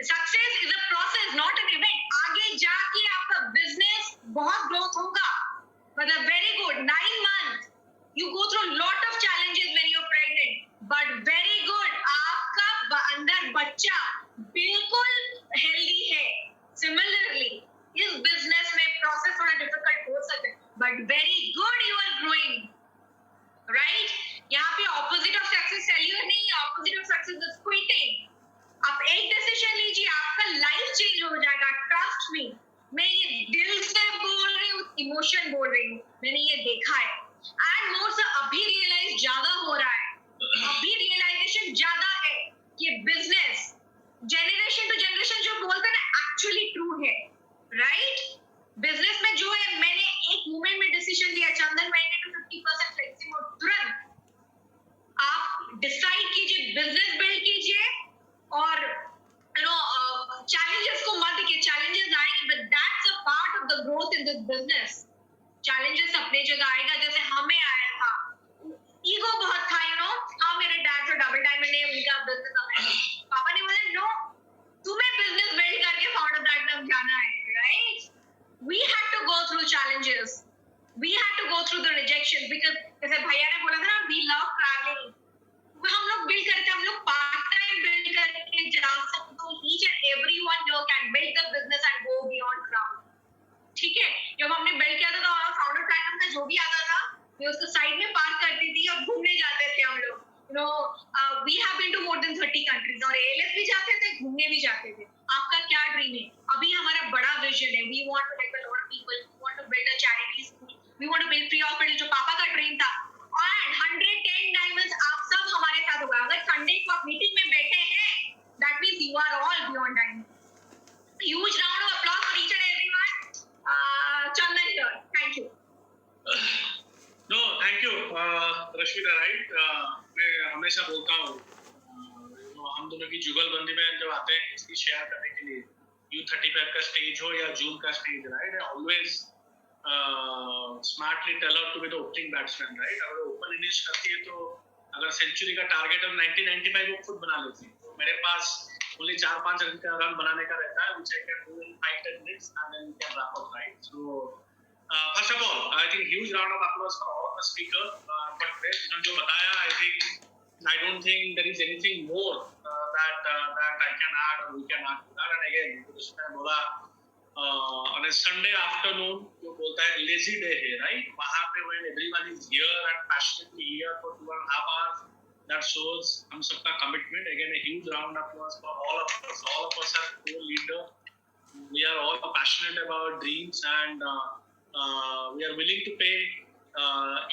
Success is a process, not an event. आगे जाके आपका बिजनेस बहुत ग्रोथ होगा, मतलब very good. 9 months you go through lot of challenges when you're pregnant, but very good, आपका अंदर बच्चा बिल्कुल हेल्दी है। सिमिलरली इस बिजनेस में प्रोसेस थोड़ा डिफिकल्ट हो सकता है, but very good, you are growing, right? यहाँ पे ऑपोजिट ऑफ सक्सेस फेल्यूर नहीं है, opposite of success is quitting. आप एक डिसीजन लीजिए, आपका लाइफ चेंज हो जाएगा, ट्रस्ट मी। मैं ये दिल से बोल रही हूँ, इमोशन बोल रही हूँ, मैंने ये देखा है। एंड मोर से अभी रियलाइज ज्यादा हो रहा है, अभी रियलाइजेशन ज्यादा है कि बिजनेस जनरेशन टू जनरेशन जो बोलते हैं ना, एक्चुअली ट्रू है, राइट? बिजनेस में जो है, मैंने एक मोमेंट में डिसीजन लिया, चंदन मैंने तो 50% फ्लेक्सिंग, और तुरंत आप डिसाइड कीजिए, बिजनेस बिल्ड कीजिए, और challenges को मत देखिए, challenges आएंगे, but that's a part of the growth in this business। challenges अपने जगह आएगा, जैसे हमें आया था, ईगो बहुत था, हाँ मेरे डैड तो डबल डायमंड है, उनका बिजनेस है, पापा ने बोला नो, तुम्हें बिजनेस बिल्ड करके फाउंडर प्लैटिनम जाना है, right? we had to go through challenges, we had to go through the rejection, because जैसे भैया ने बोला था ना, we love traveling, हम लोग बिल्ड करते हैं, हम लोग पार्ट टाइम बिल्ड करके जा सकते हो, each and everyone here can build the business and go beyond crowd। ठीक है, जब हमने बिल्ड किया था तो फाउंडर प्लैटिनम का जो भी आता था, मैं उसको साइड में पार्क करती थी और घूमने जाते थे हम लोग। we have been to more than 30 countries, और ALS भी जाते थे, घूमने भी जाते थे। आपका क्या ड्रीम है? अभी हमारा बड़ा विजन है, we want to help a lot of people, we want to build a charity school, we want to build free hospital, जो पापा का ड्रीम था, and 110 diamonds आप सब हमारे साथ होगा। अगर संडे को आप मीटिंग में बैठे हैं, that means you are all beyond diamond। Huge round of applause for each and everyone। Rashmita right, मैं हमेशा बोलता हूँ हम दोनों की जुगलबंदी में जब आते हैं इसकी शेयर करने के लिए, U35 का स्टेज हो या जून का stage, right, I always smartly tell her to be the opening batsman, right. अगर ओपन इनिंग्स करती है तो अगर सेंचुरी का टारगेट है 90-95 वो खुद बना लेती है, तो मेरे पास ओनली 4-5 रन का रन बनाने का रहता है, which I can do in 5-10 minutes and then we can wrap up, right? So first of all, I think huge round of applause for all the speakers. But जो बताया, I don't think there is anything more that I can add or we can add to that. And again, उसने बोला on a Sunday afternoon, जो बोलता है lazy day है, right? वहाँ पे when everyone is here and passionately here for 2.5 hours, that shows हम सबका commitment. Again, a huge round of applause for all of us. All of us are co-leaders. We are all passionate about dreams and we are willing to pay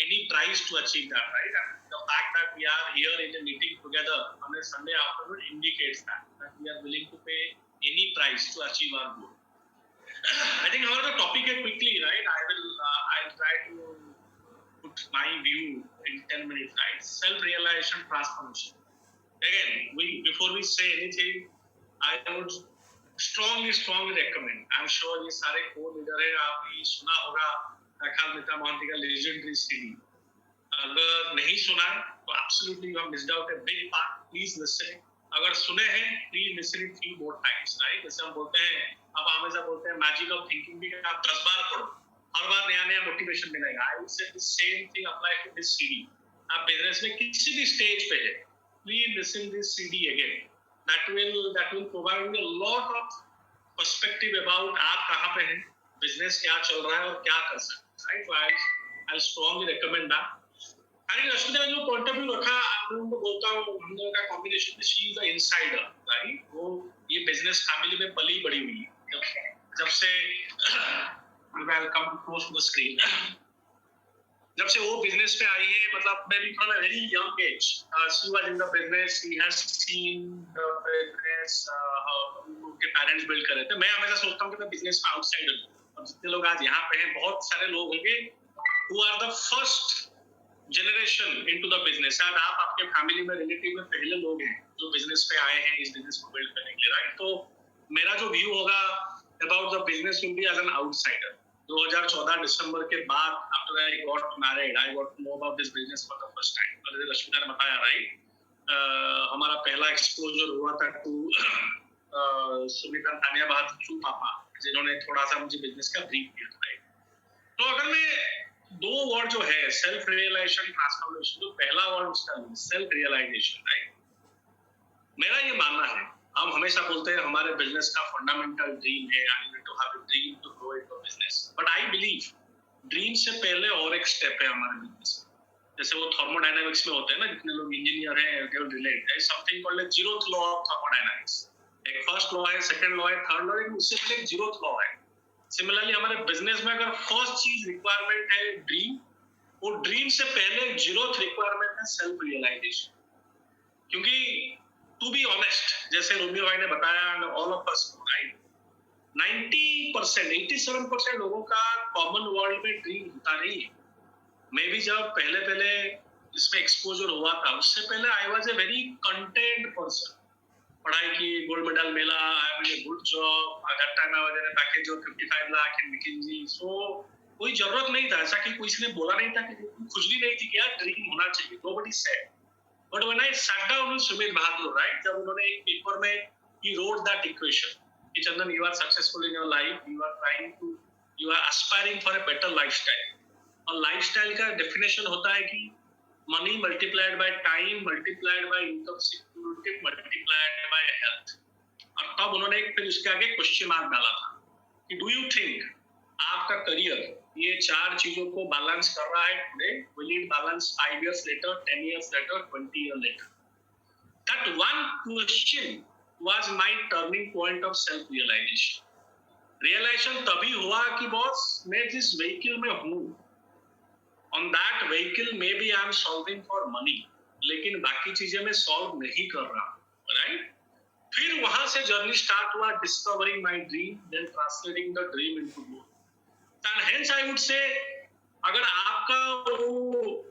any price to achieve that, right? And the fact that we are here in a meeting together on a Sunday afternoon indicates that we are willing to pay any price to achieve our goal. I think however the topic is quickly, right? I'll try to put my view in 10 minutes, right? Self-realization transformation. Again, before we say anything, I would strongly recommend. I'm sure ये सारे co-leader हैं, आपने सुना होगा अकाल मेहता मोहंती का legendary CD. अगर नहीं सुना तो absolutely you have missed out a big part. Please listen. अगर सुने हैं, please listen it 3 more times, right? जैसे हम बोलते हैं, आप हमेशा बोलते हैं मैजिक ऑफ थिंकिंग भी, आप 10 बार पढ़ो, हर बार नया मोटिवेशन मिलेगा. I would say the same thing apply to this CD. आप बिजनेस में किसी भी स्टेज पे है, please listen this CD again. That will provide you a lot of perspective about आप कहाँ पे हैं, बिजनेस क्या चल रहा है और क्या कर सकते हैं, right? So I'll strongly recommend that. अरे रश्मिता ने जो पॉइंट ऑफ व्यू रखा, आप लोगों को बोलता हूँ, हम लोगों का कॉम्बिनेशन में she is a insider, right? वो ये बिजनेस फैमिली में पली बड़ी हुई है, जब से welcome close to the screen, जब से वो बिजनेस पे आई है, मतलब मैं भी from a very young age she was in the business, she has seen the business, उनके पेरेंट्स बिल्ड कर रहे थे. मैं हमेशा सोचता हूँ कि मैं बिजनेस का आउटसाइडर हूँ, और जितने लोग आज यहाँ पे हैं, बहुत सारे लोग होंगे who are the first generation into the business. शायद आप आपके फैमिली में रिलेटिव में पहले लोग हैं जो बिजनेस पे आए हैं इस बिजनेस को बिल्ड करने के लिए, राइट? तो मेरा जो व्यू होगा about the business will be as an outsider. 2014 दिसंबर के बाद after I got married, I got to know about this business for the first time. और जैसे रश्मिता ने बताया, राइट, हमारा पहला एक्सपोजर हुआ था टू सुमिता तानिया बहादुर पापा, जिन्होंने थोड़ा सा मुझे बिजनेस का ब्रीफ दिया, राइट? तो अगर मैं 2 वर्ड जो है सेल्फ रियलाइजेशन ट्रांसफॉर्मेशन, तो पहला वर्ड उसका सेल्फ रियलाइजेशन, राइट? मेरा ये मानना है, हम हमेशा बोलते हैं हमारे बिजनेस का फंडामेंटल ड्रीम है, I need to have a dream to grow into business. But I believe dream से पहले और एक स्टेप है हमारे बिजनेस. जैसे वो थर्मोडायनामिक्स में होते हैं ना, जितने लोग इंजीनियर हैं they will relate, there is something called the zeroth law of thermodynamics. एक फर्स्ट लॉ है, सेकंड लॉ है, थर्ड लॉ है, उससे पहले एक जीरोथ लॉ है. सिमिलरली हमारे बिजनेस में अगर फर्स्ट चीज रिक्वायरमेंट है ड्रीम, वो ड्रीम से पहले जीरोथ रिक्वायरमेंट है सेल्फ रियलाइजेशन. क्योंकि टू बी ऑनेस्ट, जैसे रोमियो भाई ने बताया, ऑल ऑफ अस, राइट, 90%, 87% लोगों का कॉमन वर्ल्ड में ड्रीम होता नहीं है. मैं भी जब पहले इसमें एक्सपोजर हुआ था, उससे पहले I was a very content person. पढ़ाई की, गोल्ड मेडल मिला, I have a good job, at that time I was in a package of 55 lakh in McKinsey. सो कोई जरूरत नहीं था, ऐसा कि किसी ने बोला नहीं था, कि खुजली नहीं थी कि यार ड्रीम होना चाहिए, nobody said. But when I sat down with Sumit Bahadur, right, जब उन्होंने एक पेपर में he wrote that equation कि चंदन, you are successful in your life, you are aspiring for a better lifestyle. और लाइफस्टाइल का definition होता है कि money multiplied by time multiplied by income security multiplied by health. और तब उन्होंने फिर उसके आगे क्वेश्चन मार्क डाला था कि डू यू थिंक आपका करियर ये 4 चीजों को बैलेंस कर रहा है today? Will it balance 5 years later, 10 years later, 20 years later? That one question was my turning point of self realization. Realization तभी हुआ कि बॉस, मैं जिस व्हीकल में हूँ, on that vehicle maybe I am solving for money, लेकिन बाकी चीजें मैं सॉल्व नहीं कर रहा, राइट? फिर वहां से जर्नी स्टार्ट हुआ, discovering my dream, then translating the dream into goal. And hence I would say, अगर आपका वो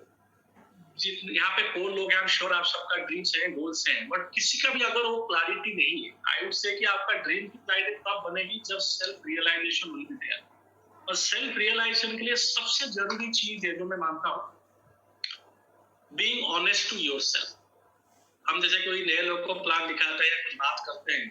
यहाँ पे 4 लोग हैं, आई एम श्योर आप सबका ड्रीम्स है, गोल्स हैं, बट किसी का भी अगर वो क्लैरिटी नहीं है, आई वुड से कि आपका ड्रीम की क्लैरिटी तब बनेगी जब self realization will be there. और सेल्फ रियलाइजेशन के लिए सबसे जरूरी चीज है जो मैं मानता हूँ, बीइंग ऑनेस्ट टू योरसेल्फ। हम जैसे कोई नए लोग को प्लान दिखाते हैं, कुछ बात करते हैं,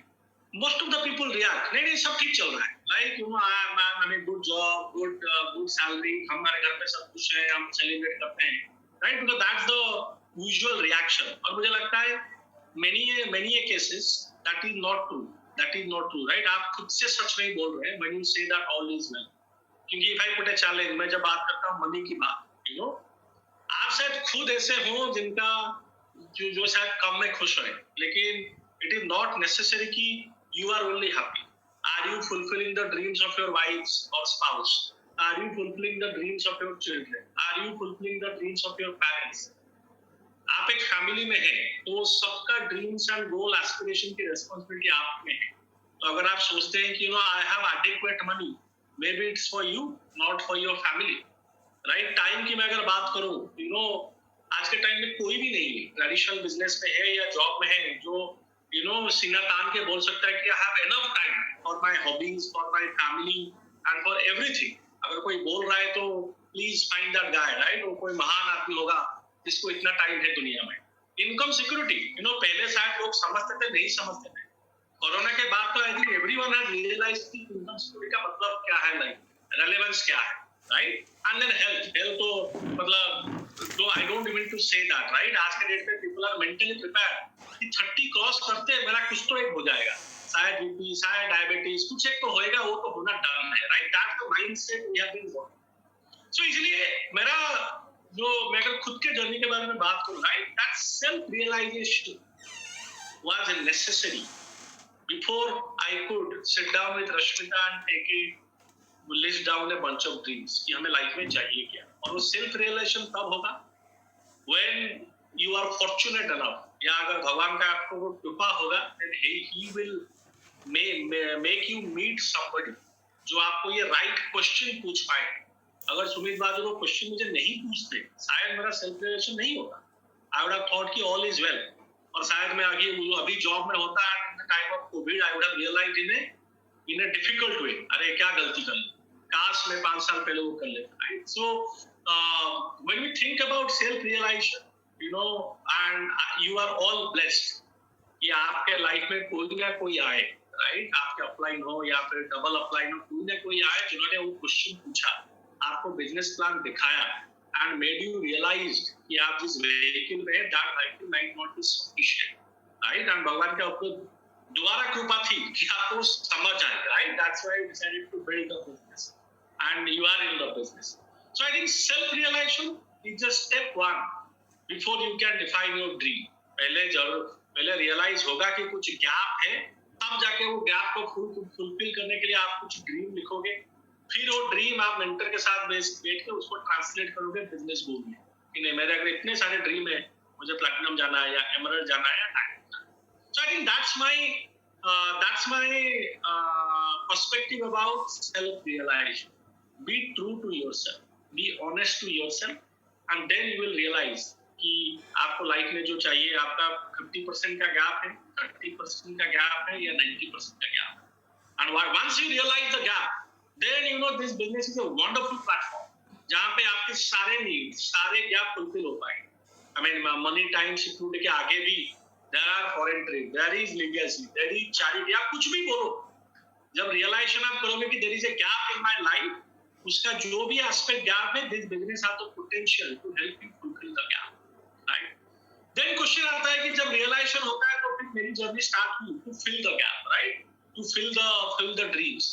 most of the people react, नहीं सब ठीक चल रहा है, like you know I am good job, good salary, हमारे घर पे सब कुछ है, हम सेलिब्रेट करते हैं, right, because that's the usual reaction. और मुझे लगता है many cases that is not true, right. आप खुद से सच नहीं बोल रहे हैं when you say that all is well. क्योंकि if I put a challenge, मैं जब बात करता हूँ मनी की बात, यू नो, आप शायद खुद ऐसे हो जिनका जो शायद कम में खुश है, लेकिन it is not necessary कि you are only happy. Are you fulfilling the dreams of your wives or spouse? Are you fulfilling the dreams of your children? Are you fulfilling the dreams of your parents? आप एक family में हैं, तो सबका dreams and goal aspiration की responsibility आप में है। तो अगर आप सोचते हैं कि you know I have adequate money, may be it's for you, not for your family, right. Time की मैं अगर बात करूं, यू नो, आज के टाइम में कोई भी नहीं है ट्रेडिशनल बिजनेस में है या जॉब में है जो यू नो सीना तान के बोल सकता है कि I have enough time for my hobbies, for my family and for everything. अगर कोई बोल रहा है तो please find that guy, right. वो कोई महान आदमी होगा जिसको इतना टाइम है दुनिया में। इनकम सिक्योरिटी, यू नो, पहले शायद लोग समझते थे, नहीं समझते थे। कोरोना के बाद तो I think everyone has realized कि इनकम सिक्योरिटी का मतलब क्या है, लाइक रेलेवेंस क्या है, राइट। एंड देन हेल्थ तो मतलब तो I don't even to say that, right. आज के डेट पे पीपल आर मेंटली प्रिपेयर्ड कि 30 क्रॉस करते मेरा कुछ तो एक हो जाएगा, शायद बीपी, शायद डायबिटीज, कुछ एक तो होएगा, वो तो होना डन है, right. That's the mindset we have been working. So इसलिए मेरा जो, मैं अगर खुद के जर्नी के बारे में बात करूं, right, that self realization was necessary before I could sit down with Rashmita and take it list down a bunch of dreams कि हमें लाइफ में चाहिए क्या। और वो सेल्फ रियलाइजेशन तब होगा when you are fortunate enough, या अगर भगवान का आपको वो कृपा होगा, then he will make you meet somebody जो आपको ये right question पूछ पाए। अगर सुमित बाजू वो क्वेश्चन मुझे नहीं पूछते, शायद मेरा सेल्फ रियलाइजेशन नहीं होगा। I would have thought कि all is well, और शायद मैं आगे अभी जॉब में होता है, in the time of COVID I would have realized in a difficult way, अरे क्या गलती कर ली, काश मैं 5 साल पहले वो कर लेता, right. So when we think about self realization, you know, and you are all blessed कि आपके लाइफ में कोई ना कोई आए, राइट, आपके अपलाइन हो या फिर डबल अपलाइन हो, कोई ना कोई आए जिन्होंने वो क्वेश्चन पूछा, आपको बिजनेस प्लान दिखाया एंड मेड यू रियलाइज कि आप जिस व्हीकल में that vehicle might not be sufficient, right. And भगवान के ऊपर दोबारा कृपा थी कि आपको समझ आए, right. That's why you decided to build the business and you are in the business. So I think self-realization is just step one before you can define your dream. पहले realize होगा कि कुछ गैप है, तब जाके वो gap को fulfil करने के लिए आप कुछ ड्रीम लिखोगे, फिर वो ड्रीम आप मेंटर के साथ बैठ के उसको ट्रांसलेट करोगे बिजनेस गोल में कि नहीं मेरे अगर इतने सारे ड्रीम है, मुझे प्लैटिनम जाना है या एमरल्ड जाना है या diamond. So I think that's my perspective about self-realization. Be true to yourself, be honest to yourself, and then you will realize कि आपको लाइफ में जो चाहिए, आपका 50% का गैप है, 30% का गैप है या 90% का गैप है। And once you realize the gap, then you know this business is a wonderful platform जहाँ पे आपके सारे नीड्स, सारे गैप फुलफिल हो पाएंगे। I mean money, time, security के आगे भी there are foreign trade, there is legacy, there is charity, आप कुछ भी बोलो, जब रियलाइजेशन आप करोगे कि there is a gap in my life, उसका जो भी एस्पेक्ट गैप है, this business have the potential to help you fulfil the gap, right. Then question आता है कि जब रियलाइजेशन होता है तो फिर मेरी जर्नी स्टार्ट हुई to fill the gap, right, to fill the dreams.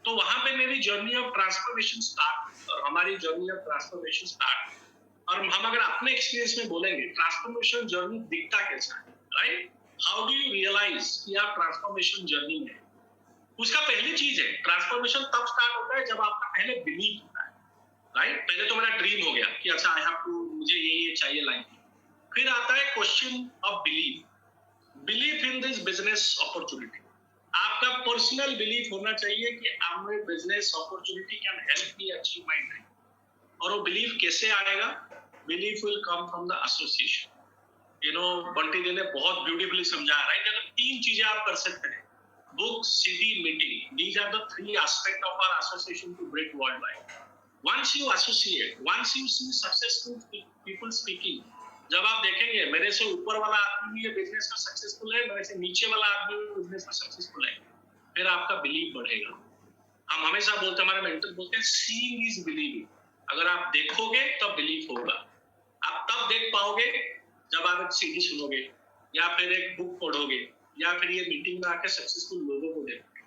तो वहां पे मेरी जर्नी ऑफ ट्रांसफॉर्मेशन स्टार्ट हुई, और हमारी जर्नी ऑफ ट्रांसफॉर्मेशन स्टार्ट हुई। और हम अगर अपने एक्सपीरियंस में बोलेंगे ट्रांसफॉर्मेशन जर्नी दिखता कैसा है, right, how do you realize कि आप ट्रांसफॉर्मेशन जर्नी में, उसका पहली चीज है, ट्रांसफॉर्मेशन तब स्टार्ट होता है जब आपका पहले बिलीफ होता है, राइट। पहले तो मेरा ड्रीम हो गया कि अच्छा आई हैव टू, मुझे ये चाहिए लाइफ में। फिर आता है question of belief in this business opportunity. आपका पर्सनल बिलीफ होना चाहिए कि आपने business opportunity can help me achieve my dream. और वो बिलीफ कैसे आएगा, belief will come from the association. Bunty ji ने बहुत ब्यूटीफुली समझाया, राइट? अगर 3 चीजें आप कर सकते हैं, book, city, meeting, these are the 3 aspects of our association to break worldwide. Once you associate, once you see successful people speaking, जब आप देखेंगे मेरे से ऊपर वाला आदमी भी ये बिजनेस में सक्सेसफुल है, मेरे से नीचे वाला आदमी भी बिजनेस में सक्सेसफुल है, फिर आपका बिलीव बढ़ेगा. हम हमेशा बोलते हैं, हमारे मेंटर बोलते हैं, सीइंग इज बिलीविंग. अगर आप देखोगे तब बिलीव होगा. आप तब देख पाओगे जब आप एक सीडी सुनोगे, या फिर एक बुक पढ़ोगे, या फिर ये मीटिंग में आके सक्सेसफुल लोगों को देखोगे.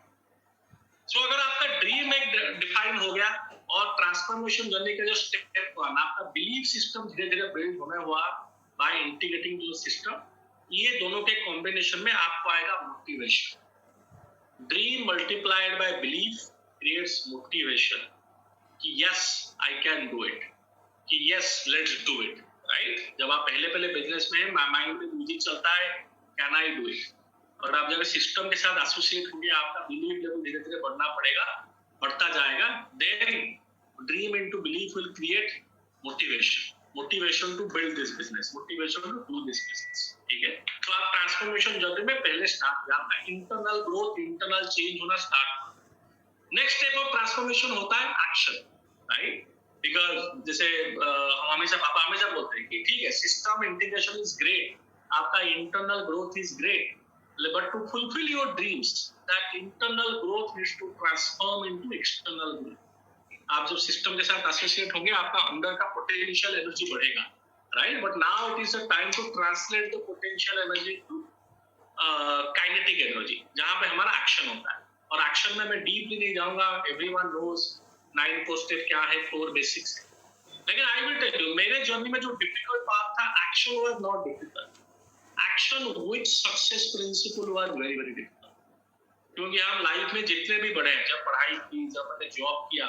सो अगर आपका ड्रीम एक डिफाइन हो गया और ट्रांसफॉर्मेशन जर्नी का जो स्टेप हुआ ना, आपका बिलीफ सिस्टम धीरे धीरे बिल्ड होने हुआ बाय इंटीग्रेटिंग जो सिस्टम, ये दोनों के कॉम्बिनेशन में आपको आएगा motivation. Dream multiplied by belief creates motivation कि yes I can do it, कि yes let's do it, right? जब आप पहले बिजनेस में माइंड में म्यूजिक चलता है, कैन आई डू इट, और आप जब सिस्टम के साथ एसोसिएट होंगे, आपका बिलीफ लेवल धीरे धीरे बढ़ता जाएगा. Then dream into belief will create motivation to build this business, motivation to do this business. ठीक है? तो आप ट्रांसफॉर्मेशन जर्नी में पहले स्टार्ट किया, आपका इंटरनल ग्रोथ, इंटरनल चेंज होना start. Next step of transformation होता है एक्शन, राइट? बिकॉज जैसे पापा हमेशा बोलते हैं कि ठीक है, सिस्टम इंटीग्रेशन इज ग्रेट, आपका internal growth is great, but to fulfill your dreams, that internal growth needs to transform into external growth. आप जब सिस्टम के साथ एसोसिएट होंगे, आपका अंदर का पोटेंशियल एनर्जी बढ़ेगा, right? But now it is a time to translate the potential energy to kinetic energy, जहां पे हमारा एक्शन होता है. और एक्शन में मैं डीपली नहीं जाऊंगा, एवरीवन नोज 9 core स्टेप क्या है, 4 बेसिक्स. लेकिन आई विल टेल यू, मेरे जर्नी में जो डिफिकल्ट पार्ट था, action was not difficult. Action with success principle was very very difficult. क्योंकि हम लाइफ में जितने भी बढ़े, जब पढ़ाई की, जब मैंने जॉब किया,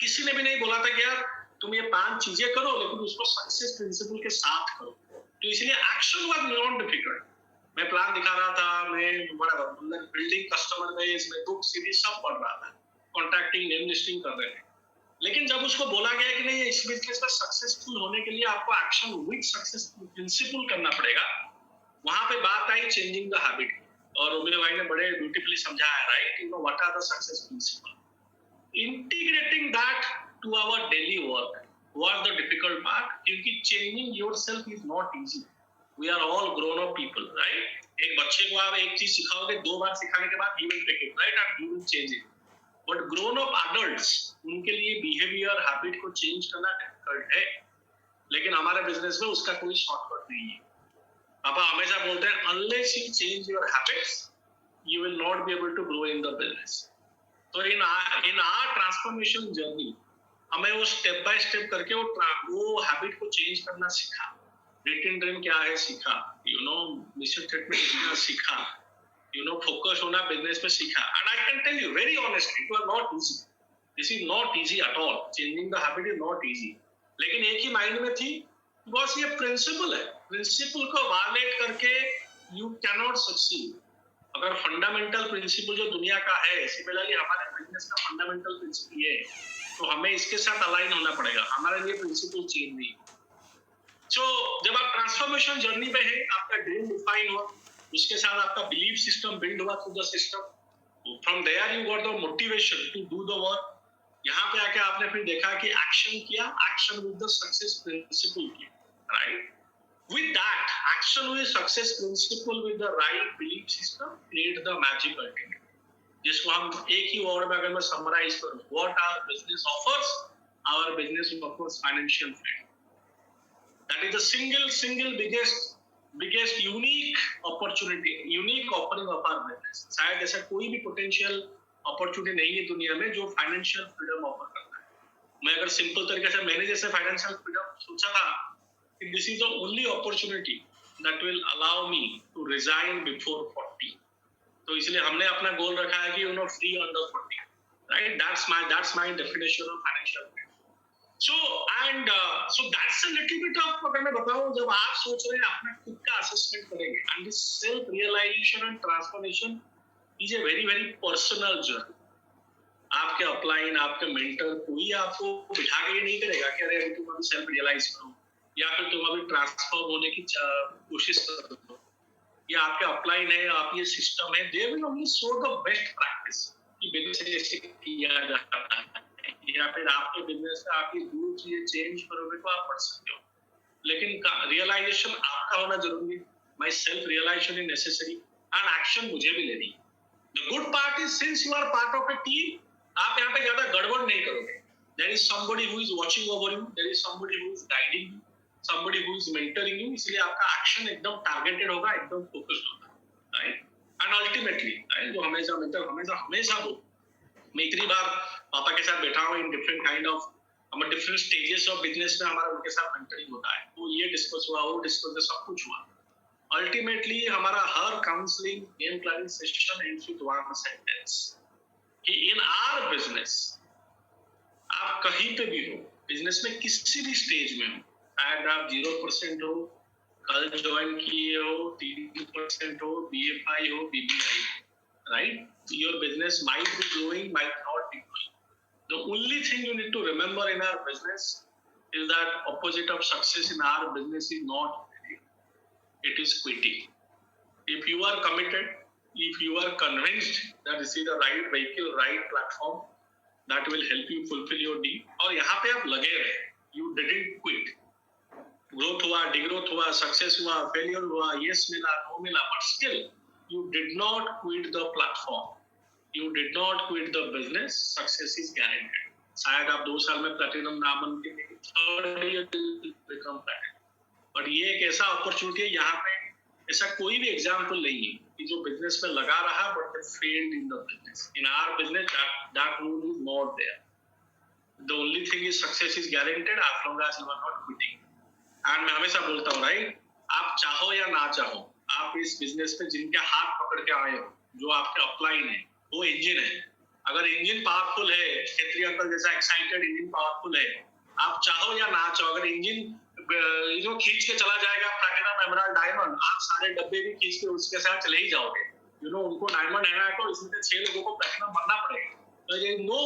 किसी ने भी नहीं बोला था कि यार तुम ये 5 चीजें करो, लेकिन उसको सक्सेस प्रिंसिपल के साथ करो. तो इसलिए एक्शन वाज नॉट डिफिकल्ट. मैं प्लान दिखा रहा था, मैं बड़ा बिल्डिंग कस्टमर बेस में बुक सीरीज सब पढ़ रहा था, कॉन्ट्रैक्टिंग, नेम लिस्टिंग कर रहे थे. लेकिन जब उसको बोला गया कि नहीं, इस बिजनेस में सक्सेसफुल होने के लिए आपको एक्शन विद सक्सेस प्रिंसिपल करना पड़ेगा, वहां पे बात आई चेंजिंग द हैबिट. और उमेश भाई ने बड़े ब्यूटीफुली समझाया, right? You know what are the success principle. Integrating that to our daily work was the difficult part, क्योंकि changing yourself is not easy. We are all grown up people, right? एक बच्चे को आप एक चीज सिखाओगे, 2 बार सिखाने के बाद he will pick it, right? And he will change it. But grown up adults, उनके लिए बिहेवियर, हैबिट को चेंज करना डिफिकल्ट है. लेकिन हमारे बिजनेस में उसका कोई शॉर्टकट नहीं है. पापा हमेशा बोलते हैं, unless you change your habits, you will not be able to grow in the business. तो इन आवर ट्रांसफॉर्मेशन जर्नी हमें वो स्टेप बाय स्टेप करके वो हैबिट को चेंज करना सीखा. रिटन ड्रीम क्या है सीखा, मिशन स्टेटमेंट लिखना सीखा, फोकस होना बिजनेस में सीखा. And I can tell you very honestly, it was not easy. This is not easy at all. Changing the habit is not easy. लेकिन एक ही माइंड में थी, बस ये प्रिंसिपल है, प्रिंसिपल को वायलेट करके यू कैन नॉट सक्सीड. अगर फंडामेंटल प्रिंसिपल जो दुनिया का है, सिमिलरली हमारे बिजनेस का फंडामेंटल प्रिंसिपल ये है, तो हमें इसके साथ अलाइन होना पड़ेगा. हमारे लिए प्रिंसिपल चेंज नहीं. सो जब आप ट्रांसफॉर्मेशन जर्नी पे है, आपका ड्रीम डिफाइन हुआ, उसके साथ आपका बिलीफ सिस्टम बिल्ड हुआ through the system. From there you got the motivation to do the work. यहाँ पे आके आपने फिर देखा कि एक्शन किया, action with the success principle किया, right? With that, action with success principle with the right belief system create the magic ultimate. जिसको हम एक ही वर्ड में अगर मैं समराइज करूं, what our business offers, our business offers financial freedom. That is the single biggest unique opportunity, unique offering of our business. शायद ऐसा कोई भी potential opportunity नहीं है दुनिया में जो financial freedom offer करता है. मैं अगर सिंपल तरीके से मैंने जैसे financial freedom सोचा था, this is the only opportunity that will allow me to resign before 40. तो इसलिए हमने अपना गोल रखा है कि free under 40, right? That's my definition of financial freedom. So that's a little bit of, अगर मैं बताऊं, जब आप सोच रहे हैं अपना खुद का assessment करेंगे, and this self realization and transformation is a very very personal journey. आपके अपलाइन, आपके मेंटर, कोई आपको बिठा के ये नहीं करेगा कि अरे तुम अभी सेल्फ रियलाइज करो या फिर तुम अभी ट्रांसफॉर्म होने की कोशिश करो, ये आपके अपलाइन है, आप ये सिस्टम है, they will only show the best practice कि बिजनेस ऐसे किया जाता है, या फिर आपके बिजनेस में आप ये दो चीजें चेंज करोगे तो आप बढ़ सकते हो, लेकिन रियलाइजेशन आपका होना जरूरी है। My self realization is necessary and action मुझे भी लेनी है। The good part is since you are part of a team, आप यहाँ पे ज्यादा गड़बड़ नहीं करोगे। There is somebody who is watching over you, there is somebody who is guiding you, somebody who is mentoring you, इसलिए आपका action एकदम टारगेटेड होगा, एकदम फोकस्ड होगा, राइट? एंड अल्टीमेटली जो हमेशा मतलब हमेशा वो, मैं इतनी बार पापा के साथ बैठा हूँ इन डिफरेंट काइंड ऑफ, हम डिफरेंट स्टेजेस ऑफ बिजनेस में हमारा उनके साथ मेंटरिंग होता है, तो ये डिस्कस हुआ, वो डिस्कस, सब कुछ हुआ। अल्टीमेटली हमारा हर counselling game planning session ends with one sentence कि इन आवर बिजनेस, आप कहीं पे भी हो, बिजनेस में किसी भी स्टेज में हो, शायद आप 0% हो, कल ज्वाइन किए हो, 3% हो, BFI हो, BBI, right? Your business might be growing, might not be growing. The only thing you need to remember in our business is that opposite of success in our business is not quitting. It is quitting. If you are committed, if you are convinced that this is the right vehicle, right platform that will help you fulfill your dream, और यहाँ पे आप लगे रहे, you didn't quit. Growth हुआ, degrowth हुआ, success हुआ, failure हुआ, यस मिला, नो मिला, but still you did not quit the platform, you did not quit the business, success is guaranteed. शायद आप 2 साल में प्लैटिनम ना बन के, third year become platinum, but ये एक ऐसा अपॉर्चुनिटी है, यहाँ पे ऐसा कोई भी एग्जाम्पल नहीं है कि जो बिजनेस में लगा रहा but they failed in the business. In our business that rule is not there. The only thing is success is guaranteed as long as you are not quitting. एंड मैं हमेशा बोलता हूँ, राइट, आप चाहो या ना चाहो, आप इस बिजनेस में जिनके हाथ पकड़ के आए हो, जो आपके अपलाइन है, वो इंजन है। अगर इंजन पावरफुल है, क्षेत्रीय अंकल जैसा एक्साइटेड इंजन पावरफुल है, आप चाहो या ना चाहो, अगर इंजन जो खींच के चला जाएगा प्लैटिनम, एमराल्ड, डायमंड, आप सारे डब्बे भी खींच के उसके साथ चले ही जाओगे। उनको डायमंड है ना, तो इसमें 6 लोगों को प्लैटिनम बनना पड़ेगा। So there is no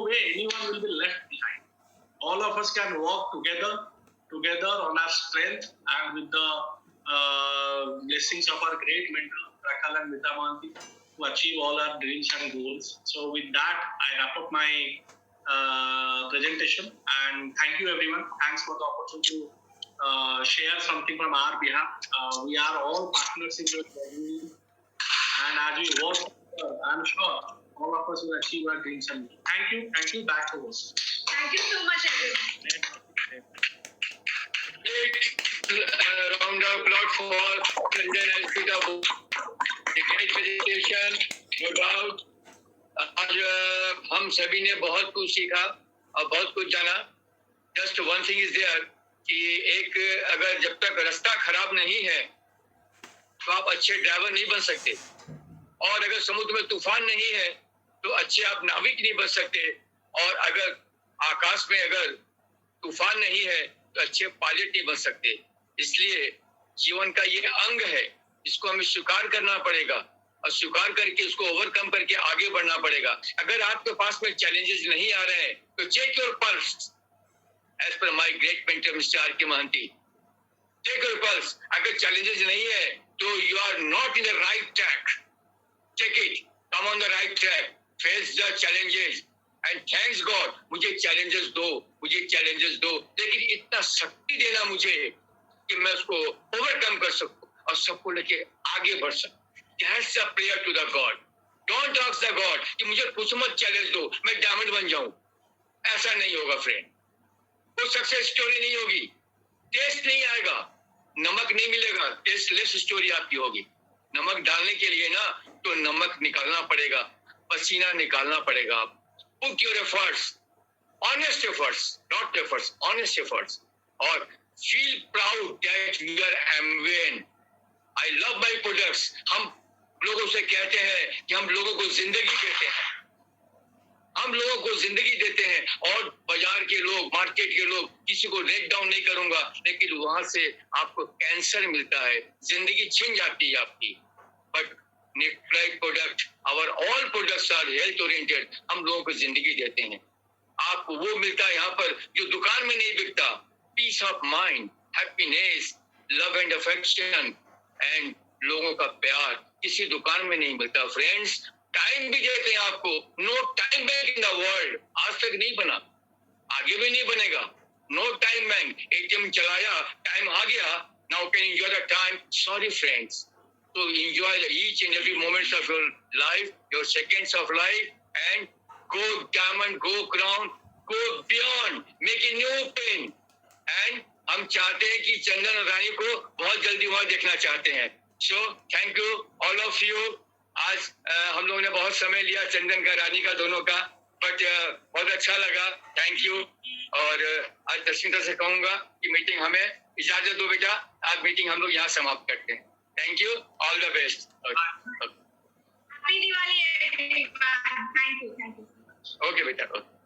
way anyone will be left behind. All of us can work together on our strength and with the blessings of our great mentor Rakal and Mita Mohanty to achieve all our dreams and goals. So with that, I wrap up my presentation, and thank you everyone. Thanks for the opportunity to share something from our behalf. We are all partners in your journey, and as we work, I'm sure all of us will achieve our dreams and goals. Thank you. Back to host. Thank you so much, everyone. Round of applause for Ranjan and Sita. A great presentation, no doubt. आज हम सभी ने बहुत कुछ सीखा और बहुत कुछ जाना। Just one thing is there कि एक, अगर जब तक रास्ता खराब नहीं है तो आप अच्छे ड्राइवर नहीं बन सकते, और अगर समुद्र में तूफान नहीं है तो अच्छे आप नाविक नहीं बन सकते, और अगर आकाश में अगर तूफान नहीं है तो अच्छे पायलट नहीं बन सकते। इसलिए जीवन का ये अंग है, इसको हमें स्वीकार करना पड़ेगा, और स्वीकार करके उसको ओवरकम करके आगे बढ़ना पड़ेगा। अगर आपके पास में चैलेंजेस नहीं आ रहे हैं तो check your pulse, as per my great mentor mister R K. Mohanty, check your pulse. अगर चैलेंजेस नहीं है तो you are not in the right track, check it, come on the right track, face the challenges and thanks god, मुझे challenges दो, लेकिन इतना शक्ति देना मुझे कि मैं उसको ओवरकम कर सकूं और सबको लेके आगे बढ़ सकूं। That's a prayer to the God. Don't ask the God कि मुझे कुछ मत चैलेंज दो, मैं डायमंड बन जाऊं। ऐसा नहीं होगा फ्रेंड, वो सक्सेस स्टोरी नहीं होगी, टेस्ट नहीं आएगा, नमक नहीं मिलेगा, टेस्टलेस स्टोरी आपकी होगी। नमक डालने के लिए ना तो नमक निकालना पड़ेगा, पसीना निकालना पड़ेगा। आप Put your efforts, honest efforts, not efforts, honest efforts, और feel proud that you are Amway. I love my products. हम लोगों से कहते हैं कि हम लोगों को जिंदगी देते हैं, हम लोगों को जिंदगी देते हैं, और बाजार के लोग, मार्केट के लोग, किसी को रेट डाउन नहीं करूंगा, लेकिन वहां से आपको कैंसर मिलता है, जिंदगी छिन जाती है आपकी। But Nuclear product, our all products are health oriented. हम लोगों को जिंदगी देते हैं. आपको वो मिलता है यहाँ पर जो दुकान में नहीं बिकता. Peace of mind, happiness, love and affection, and लोगों का प्यार किसी दुकान में नहीं मिलता. फ्रेंड्स, टाइम भी देते हैं आपको. No time bank in the world. आज तक नहीं बना, आगे भी नहीं बनेगा. No time bank. एटीएम चलाया, टाइम आ गया, now can enjoy the time. Sorry friends. So enjoy each and every moments of your life, your seconds of life, and go diamond, go crown, go beyond, make a new pen. And हम चाहते हैं कि चंदन और रानी को बहुत जल्दी वहाँ देखना चाहते हैं. So thank you all of you. आज हम लोगों ने बहुत समय लिया चंदन का, रानी का, दोनों का, बट बहुत अच्छा लगा. Thank you. और आज दस्मिता से कहूँगा कि मीटिंग हमें इजाजत दो बेटा. आज मीटिंग हम लोग यहाँ समाप्त करते हैं. Thank you. All the best. Okay. Happy Diwali, everyone. Thank you. Thank you. Okay, beta. Okay.